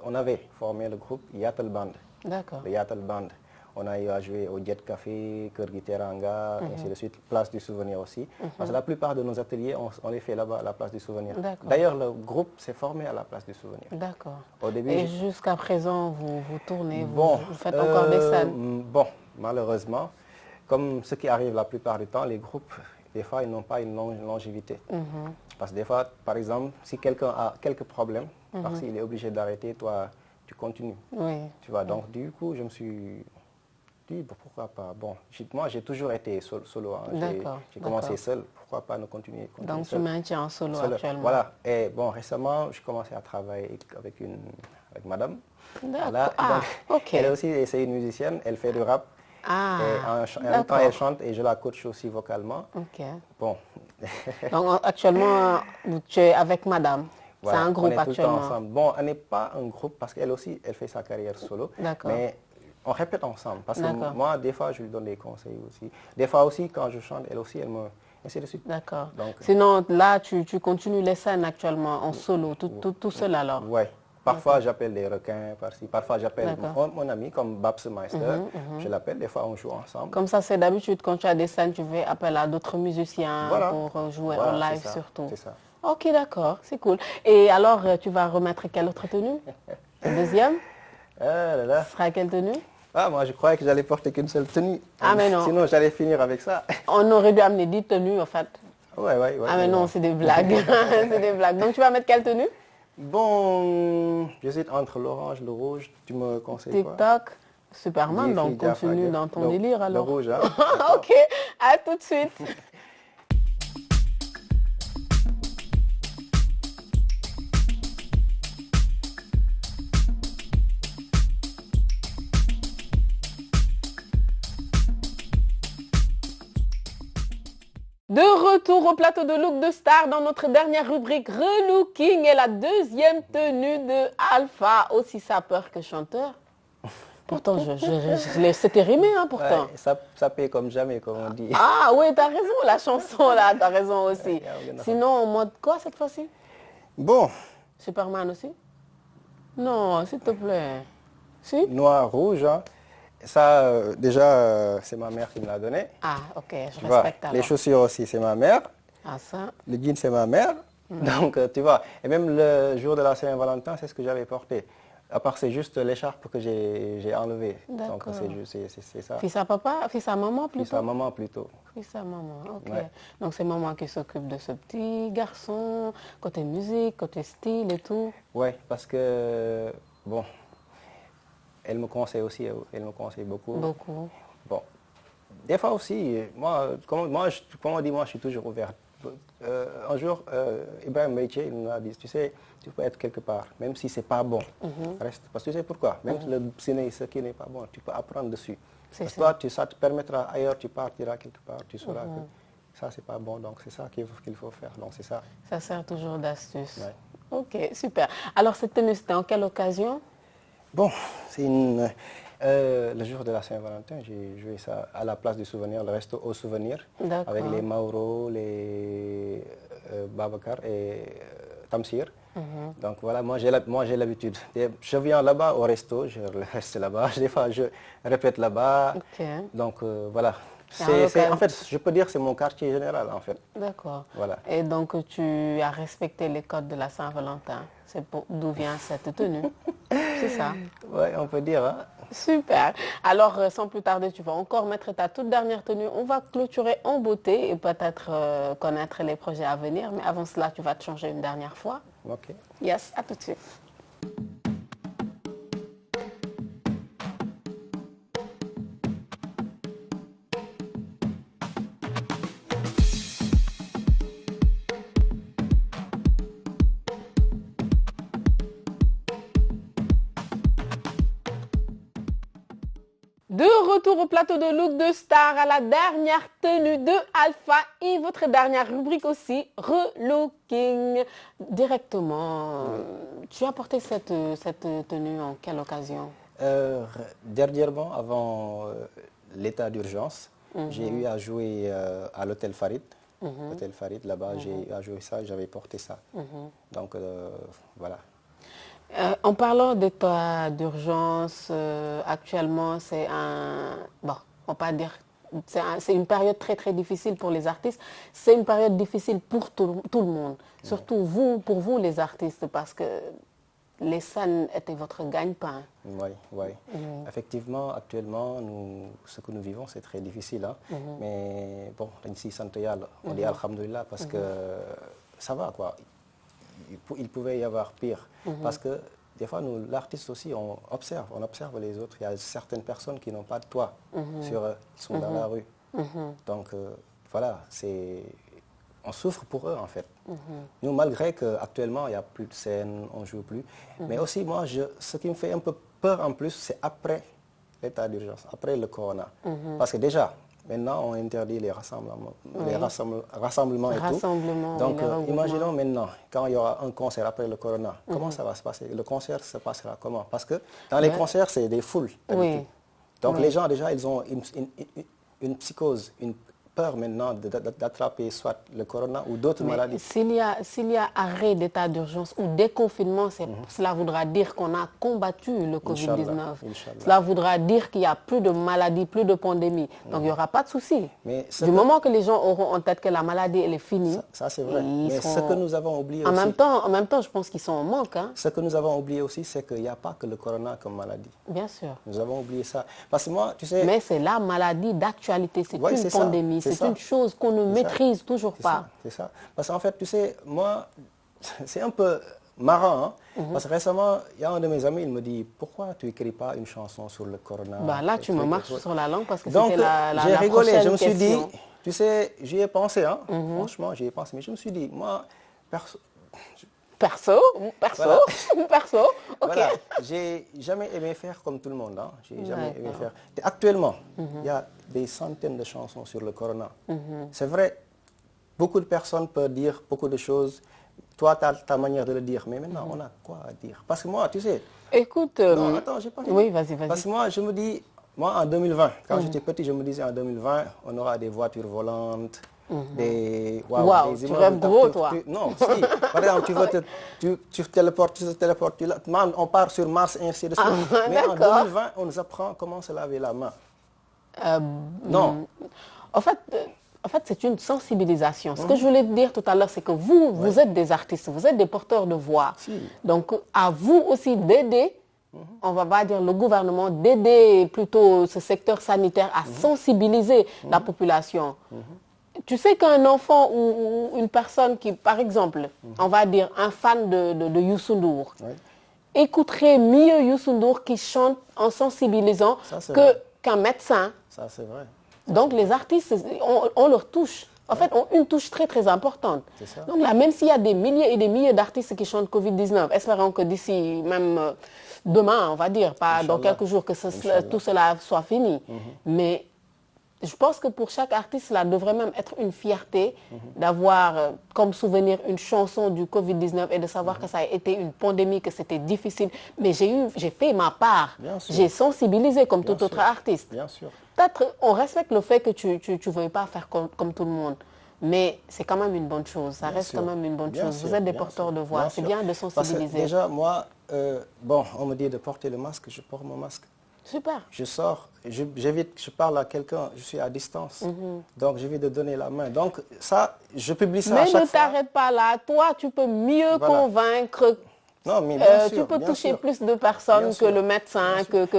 on avait formé le groupe Yatal Band. D'accord. Le Yatal Band. On a eu à jouer au Jet Café, Kër Giteranga, et ainsi de suite, Place du Souvenir aussi. Parce que la plupart de nos ateliers, on les fait là-bas à la Place du Souvenir. D'ailleurs, le groupe s'est formé à la Place du Souvenir. D'accord. Au début, et jusqu'à présent, vous tournez, vous faites encore des scènes? Bon, malheureusement, comme ce qui arrive la plupart du temps, les groupes, des fois, ils n'ont pas une longévité. Parce que des fois, par exemple, si quelqu'un a quelques problèmes, parce qu'il est obligé d'arrêter, toi, tu continues. Oui. Tu vois, donc du coup, je me suis dit, pourquoi pas. Bon, moi, j'ai toujours été solo. Hein. J'ai commencé seul, pourquoi pas ne continuer donc seul. tu maintiens en solo actuellement? Voilà. Et bon, récemment, j'ai commencé à travailler avec madame. D'accord. Ok. Elle aussi, c'est une musicienne, elle fait du rap. Et en même temps, elle chante et je la coach aussi vocalement. Ok. Bon. Donc actuellement, tu es avec madame? Voilà, c'est un groupe on est actuellement? Tout le temps ensemble. Bon, elle n'est pas un groupe parce qu'elle aussi, elle fait sa carrière solo. Mais on répète ensemble. Parce que moi, des fois, je lui donne des conseils aussi. Des fois aussi, quand je chante, elle aussi, elle me... ainsi de suite. D'accord. Sinon, là, tu continues les scènes actuellement en solo, tout seul alors? Oui. Parfois, j'appelle des requins par-ci. Parfois, j'appelle mon ami comme Babs Meister. Je l'appelle. Des fois, on joue ensemble. Comme ça, c'est d'habitude, quand tu as des scènes, tu fais appel à d'autres musiciens pour jouer en live surtout. C'est ça. Ok, d'accord. C'est cool. Et alors, tu vas remettre quelle autre tenue? La deuxième? Ce sera quelle tenue? Ah, moi, je croyais que j'allais porter qu'une seule tenue. Ah, mais non. Sinon, j'allais finir avec ça. On aurait dû amener 10 tenues, en fait. Ouais. Ah, mais non, c'est des blagues. C'est des blagues. Donc, tu vas mettre quelle tenue? Bon, j'hésite entre l'orange, le rouge. Tu me conseilles quoi? TikTok, Superman, donc continue dans ton délire alors. Le rouge, hein? Ok, à tout de suite. De retour au plateau de Look de Star dans notre dernière rubrique Relooking et la deuxième tenue de Alpha, aussi sapeur que chanteur. Pourtant, c'était rimé, hein, pourtant. Ouais, ça paie comme jamais, comme on dit. Ah oui, t'as raison, la chanson là, t'as raison aussi. Sinon, en mode quoi cette fois-ci? Bon. Superman aussi? Non, s'il te plaît. Si? Noir, rouge, hein. Ça, déjà, c'est ma mère qui me l'a donné. Ah, ok, je respecte alors. Les chaussures aussi, c'est ma mère. Ah, ça. Le jean, c'est ma mère. Donc, tu vois, et même le jour de la Saint-Valentin, c'est ce que j'avais porté. À part, c'est juste l'écharpe que j'ai enlevée. Donc, D'accord. c'est ça. Fils à papa, fils à maman plutôt? Fils à maman plutôt. Fils à maman, ok. Ouais. Donc c'est maman qui s'occupe de ce petit garçon, côté musique, côté style et tout. Oui, parce que, bon, elle me conseille aussi, elle me conseille beaucoup. Beaucoup. Bon, des fois aussi, comme on dit, moi, je suis toujours ouvert. Un jour, Ibrahim Meïté, il nous a dit, tu sais, tu peux être quelque part, même si c'est pas bon, reste. Parce que tu sais pourquoi? Même le ciné, ce qui n'est pas bon, tu peux apprendre dessus. Parce que toi, ça te permettra, ailleurs, tu partiras quelque part, tu sauras que ça, c'est pas bon, donc c'est ça qu'il faut faire, donc c'est ça. Ça sert toujours d'astuce. Ouais. Ok, super. Alors cette tenue, c'était en quelle occasion? Bon, c'est le jour de la Saint-Valentin, j'ai joué ça à la place du souvenir, le resto au souvenir, avec les Mauro, les Babacar et Tamsir. Donc voilà, moi j'ai l'habitude. Je viens là-bas au resto, je reste là-bas, des fois je répète là-bas. Okay. Donc voilà. En fait, je peux dire que c'est mon quartier général en fait. D'accord. Voilà. Et donc tu as respecté les codes de la Saint-Valentin. C'est d'où vient cette tenue. C'est ça. Oui, on peut dire. Hein? Super. Alors, sans plus tarder, tu vas encore mettre ta toute dernière tenue. On va clôturer en beauté et peut-être connaître les projets à venir. Mais avant cela, tu vas te changer une dernière fois. Ok. Yes, à tout de suite. De retour au plateau de Look de Star à la dernière tenue de Alpha et votre dernière rubrique aussi, relooking. Directement, tu as porté cette tenue en quelle occasion? Dernièrement, avant l'état d'urgence, j'ai eu à jouer à l'hôtel Farid. L'hôtel Farid, là-bas, j'ai eu à jouer ça, j'avais porté ça. Donc voilà. En parlant d'état d'urgence, actuellement, c'est bon, on va pas dire, c'est une période très très difficile pour les artistes. C'est une période difficile pour tout le monde, surtout pour vous les artistes, parce que les scènes étaient votre gagne-pain. Oui, oui. Effectivement, actuellement, ce que nous vivons, c'est très difficile. Hein? Mais bon, ici, on dit Alhamdulillah parce que ça va, quoi. Il pouvait y avoir pire. Parce que des fois, nous, l'artiste aussi, on observe les autres. Il y a certaines personnes qui n'ont pas de toit sur eux, qui sont dans la rue. Donc, voilà, on souffre pour eux, en fait. Nous, malgré qu'actuellement, il n'y a plus de scène, on ne joue plus. Mais aussi, moi, ce qui me fait un peu peur en plus, c'est après l'état d'urgence, après le corona. Parce que déjà, maintenant, on interdit les rassemblements, rassemblements et tout. Donc, imaginons maintenant, quand il y aura un concert après le corona, comment ça va se passer? Le concert se passera comment? Parce que dans les concerts, c'est des foules. Donc, les gens, déjà, ils ont une psychose, une peur maintenant d'attraper soit le corona ou d'autres maladies. S'il y a arrêt d'état d'urgence ou déconfinement, cela voudra dire qu'on a combattu le Covid-19. Cela voudra dire qu'il n'y a plus de maladies, plus de pandémie. Donc il n'y aura pas de souci. Du moment que les gens auront en tête que la maladie elle est finie. Ça c'est vrai. Mais ce que nous avons oublié aussi. En même temps, je pense qu'ils sont en manque. Hein. Ce que nous avons oublié aussi, c'est qu'il n'y a pas que le corona comme maladie. Bien sûr. Nous avons oublié ça. Parce que moi, tu sais. Mais c'est la maladie d'actualité, c'est une pandémie. C'est une chose qu'on ne maîtrise toujours pas. C'est ça. Parce qu'en fait, tu sais, moi, c'est un peu marrant. Hein, parce que récemment, il y a un de mes amis, il me dit, pourquoi tu n'écris pas une chanson sur le corona? Bah là, tu me marches sur la langue parce que c'était la j'ai rigolé, je me suis question. dit, tu sais, j'y ai pensé. Hein, franchement, j'y ai pensé. Mais je me suis dit, moi, Perso, ok. Voilà, j'ai jamais aimé faire comme tout le monde. Hein. J'ai jamais aimé faire. Et actuellement, il y a des centaines de chansons sur le corona. C'est vrai, beaucoup de personnes peuvent dire beaucoup de choses. Toi, tu as ta manière de le dire. Mais maintenant, on a quoi à dire? Parce que moi, tu sais... Écoute... Non, attends, j'ai pas fini. Oui, vas-y. Parce que moi, je me dis... Moi, en 2020, quand j'étais petit, je me disais en 2020, on aura des voitures volantes, des tu rêves gros, toi. Non, si. Par exemple, tu te téléportes, on part sur Mars, et ainsi de suite. Mais en 2020, on nous apprend comment se laver la main. Non. En fait, En fait, c'est une sensibilisation. Ce que je voulais te dire tout à l'heure, c'est que vous êtes des artistes, vous êtes des porteurs de voix. Si. Donc, à vous aussi d'aider, on va pas dire le gouvernement, d'aider plutôt ce secteur sanitaire à sensibiliser la population. Tu sais qu'un enfant ou une personne qui, par exemple, on va dire un fan de Youssou N'Dour, écouterait mieux Youssou N'Dour qui chante en sensibilisant qu'un médecin. Ça, c'est vrai. Donc, les artistes, on leur touche. En fait, ont une touche très, très importante. Ça. Donc là, même s'il y a des milliers et des milliers d'artistes qui chantent Covid-19, espérons que d'ici même demain, on va dire, pas dans quelques jours, que tout cela soit fini. Mais je pense que pour chaque artiste, cela devrait même être une fierté d'avoir comme souvenir une chanson du Covid-19 et de savoir que ça a été une pandémie, que c'était difficile. Mais j'ai fait ma part. J'ai sensibilisé comme tout autre artiste. Bien sûr. Peut-être on respecte le fait que tu ne veuilles pas faire comme tout le monde. Mais c'est quand même une bonne chose. Ça reste quand même une bonne chose. Vous êtes des porteurs de voix. C'est bien de sensibiliser. Parce que déjà, moi, bon, on me dit de porter le masque. Je porte mon masque. Super. Je sors, j'évite, je parle à quelqu'un, je suis à distance. Donc, j'évite de donner la main. Donc, ça, je publie ça à chaque fois. Mais ne t'arrête pas là. Toi, tu peux mieux convaincre. Non, mais bien sûr, tu peux toucher plus de personnes que le médecin.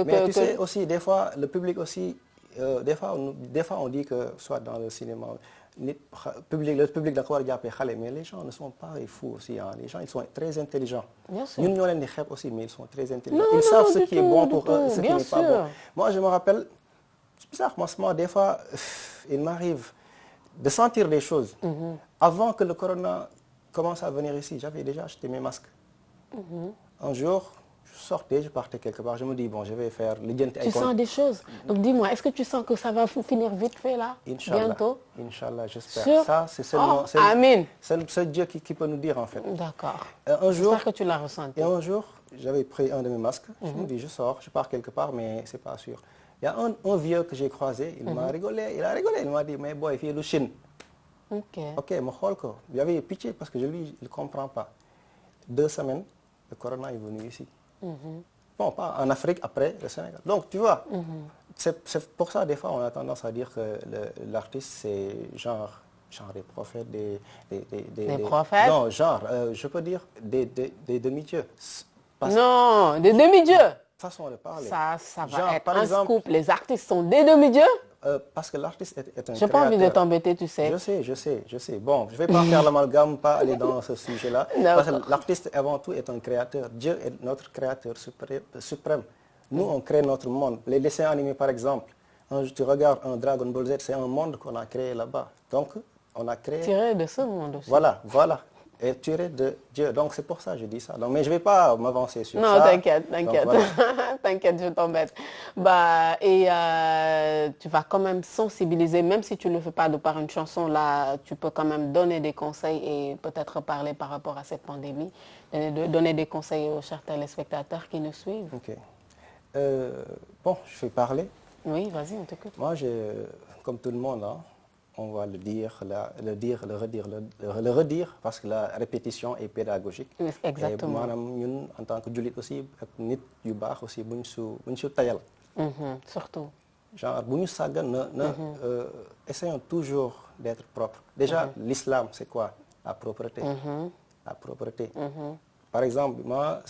Mais tu sais aussi, des fois, le public aussi, des fois on dit que, soit dans le cinéma, le public d'accord, mais les gens ne sont pas fous aussi. Hein. Les gens, ils sont très intelligents. Bien sûr. Nous, on les aussi, mais ils sont très intelligents. Ils savent ce qui est bon pour eux, ce qui n'est pas bon. Moi, je me rappelle, c'est bizarre, moi, des fois, il m'arrive de sentir des choses. Avant que le corona commence à venir ici, j'avais déjà acheté mes masques. Un jour, je sortais, je partais quelque part, je me dis, bon, je vais faire les dientes. Tu sens des choses. Donc dis-moi, est-ce que tu sens que ça va finir vite fait là, bientôt? Inch'Allah, j'espère. Ça, c'est seulement c'est Dieu qui peut nous dire en fait. D'accord. J'espère que tu l'as ressenti. Et un jour, j'avais pris un de mes masques, je me dis, je sors, je pars quelque part, mais c'est pas sûr. Il y a un vieux que j'ai croisé, il m'a rigolé, il m'a dit, mais boy, il fait le Chine. Ok, j'avais pitié parce que lui, il ne comprend pas. 2 semaines, le corona est venu ici. Bon, pas en Afrique, après le Sénégal. Donc, tu vois, c'est pour ça, des fois, on a tendance à dire que l'artiste, c'est genre des prophètes, des prophètes? Non, je peux dire des demi-dieux. Non, des demi-dieux. Façon de parler. Ça va être un scoop. Les artistes sont des demi-dieux? Parce que l'artiste est un créateur. Je n'ai pas envie de t'embêter, tu sais. Je sais. Bon, je ne vais pas faire l'amalgame, pas aller dans ce sujet-là. Parce que l'artiste, avant tout, est un créateur. Dieu est notre créateur suprême. Nous, on crée notre monde. Les dessins animés, par exemple, tu regardes un Dragon Ball Z, c'est un monde qu'on a créé là-bas. Donc, on a créé... Tiré de ce monde aussi. Voilà. Et tiré de Dieu. Donc, c'est pour ça que je dis ça. Donc, mais je ne vais pas m'avancer sur ça. Non, t'inquiète. Voilà. T'inquiète, je t'embête. Et tu vas quand même sensibiliser, même si tu ne le fais pas de par une chanson, là, tu peux quand même donner des conseils et peut-être parler par rapport à cette pandémie, donner des conseils aux chers téléspectateurs qui nous suivent. Ok. Bon, je vais parler. Oui, vas-y, on t'écoute. Moi, comme tout le monde, hein, on va le redire, parce que la répétition est pédagogique. Exactement. Et nous, en tant que julit aussi, nit yu baax aussi, buñ su tayal. Surtout. Genre, buñ sagan, essayons toujours d'être propre. Déjà, l'islam, c'est quoi? La propreté. La propreté. Par exemple, moi,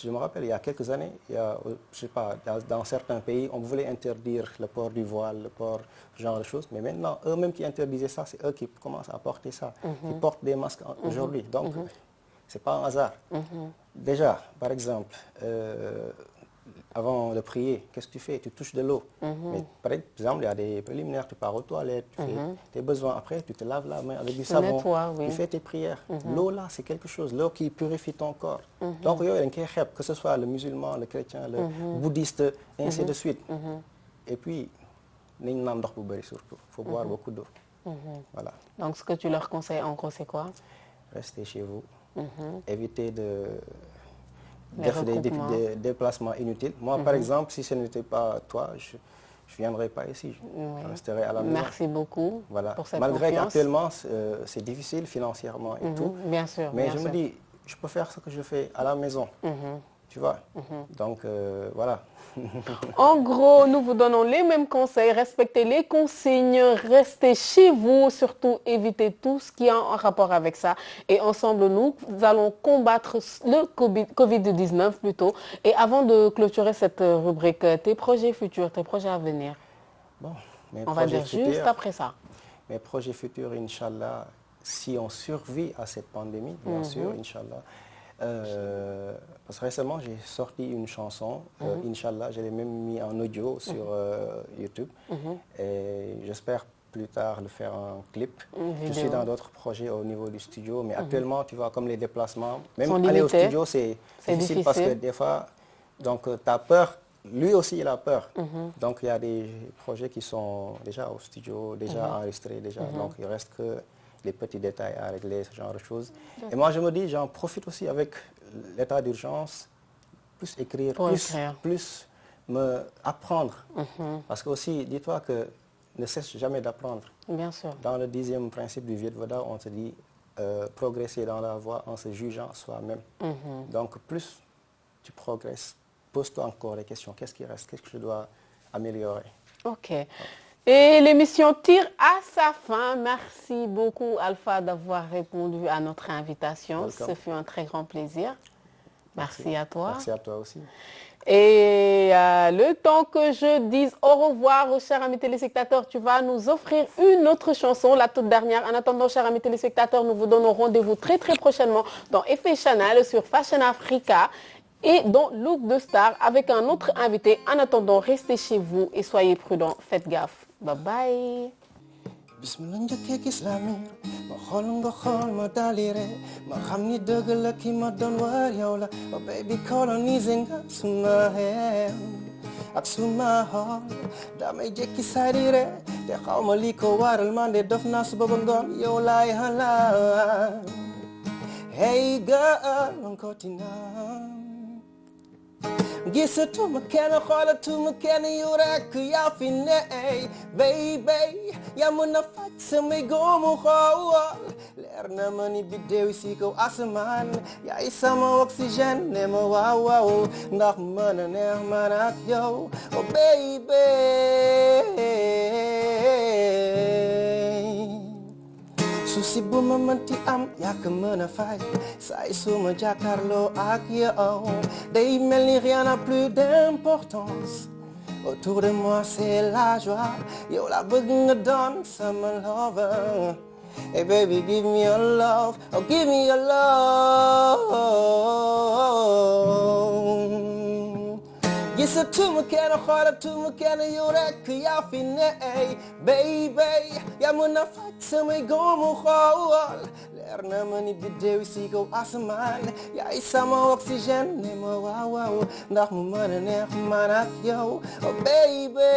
je me rappelle, il y a quelques années, je sais pas, dans certains pays, on voulait interdire le port du voile, le port, ce genre de choses. Mais maintenant, eux-mêmes qui interdisaient ça, c'est eux qui commencent à porter ça. Ils portent des masques aujourd'hui. Donc, c'est pas un hasard. Déjà, par exemple, avant de prier, qu'est-ce que tu fais? Tu touches de l'eau. Mais par exemple, il y a des préliminaires, tu pars aux toilettes, tu fais tes besoins. Après, tu te laves la main avec du savon, tu fais tes prières. L'eau là, c'est quelque chose, l'eau qui purifie ton corps. Donc, que ce soit le musulman, le chrétien, le bouddhiste, et ainsi de suite. Et puis, surtout, il faut boire beaucoup d'eau. Voilà. Donc, ce que tu leur conseilles en gros, c'est quoi? Restez chez vous, évitez de... des déplacements inutiles. Moi, par exemple, si ce n'était pas toi, je ne viendrais pas ici. Je resterais à la maison. Merci beaucoup pour cette Malgré confiance. qu'actuellement, c'est difficile financièrement et tout. Bien sûr. Mais je me dis, je peux faire ce que je fais à la maison. tu vois. Donc voilà. En gros, nous vous donnons les mêmes conseils, respectez les consignes, restez chez vous, surtout évitez tout ce qui est en rapport avec ça. Et ensemble, nous allons combattre le Covid-19 plutôt. Et avant de clôturer cette rubrique, tes projets futurs, tes projets à venir. Bon, on va dire futurs, juste après ça. Mes projets futurs, Inch'Allah, si on survit à cette pandémie, bien sûr, Inch'Allah. Parce que récemment, j'ai sorti une chanson, Inch'Allah, je l'ai même mis en audio sur YouTube. Et j'espère plus tard le faire en clip. Je suis dans d'autres projets au niveau du studio, mais actuellement, tu vois, comme les déplacements, même aller au studio, c'est difficile parce que des fois, donc tu as peur, lui aussi il a peur. Donc il y a des projets qui sont déjà au studio, déjà enregistrés, déjà, donc il reste que les petits détails à régler, ce genre de choses. Et moi, je me dis, j'en profite aussi avec l'état d'urgence, plus écrire, plus me apprendre. Parce que aussi, dis-toi que ne cesse jamais d'apprendre. Bien sûr. Dans le 10e principe du Viet Vodou, on te dit progresser dans la voie en se jugeant soi-même. Donc, plus tu progresses, pose-toi encore les questions. Qu'est-ce qui reste? Qu'est-ce que je dois améliorer? Ok. Et l'émission tire à sa fin. Merci beaucoup, Alpha, d'avoir répondu à notre invitation. Welcome. Ce fut un très grand plaisir. Merci à toi. Merci à toi aussi. Et le temps que je dise au revoir aux chers amis téléspectateurs, tu vas nous offrir une autre chanson, la toute dernière. En attendant, chers amis téléspectateurs, nous vous donnons rendez-vous très prochainement dans Effet Channel sur Fashion Africa et dans Look de Star avec un autre invité. En attendant, restez chez vous et soyez prudents. Faites gaffe. Bye bye. Bismillah njëkkee gis la miir ma xool nga xool ma dalire ma xam ni dëgg la ki ma doon war yow la oh baby coloniser nga suma xel ak suma xol damay jékki saa di re te xaw ma li ko waral man de dof naa suba ba ngoon yow laay xalaat hey girl on continue gisatuma kenn xoolatuma kenn yow rekk yaa fi ne baby yaa mën a faj samay góomu xool leer na ma ni biddew si kaw asamaan yaay sama oxygène ne ma waaw waaw ndax mën a neex man ak yow oh baby susi bu ma mënti am yaa ko mën a fay saay su ma jàkkaarloo ak yow day mel ni rien n'a plus d'importance autour de moi c'est la joie yow la bëgg nga doon sama lover hey baby give me your love oh give me your love gisatuma kenn xoolatuma kenn yow rekk yaa fi ne baby yaa mën a faj samay góomu xool leer na ma ni biddew si kaw asamaan yaay sama oxygène ne ma waaw waaw ndax mu mën a neex man ak yow oh baby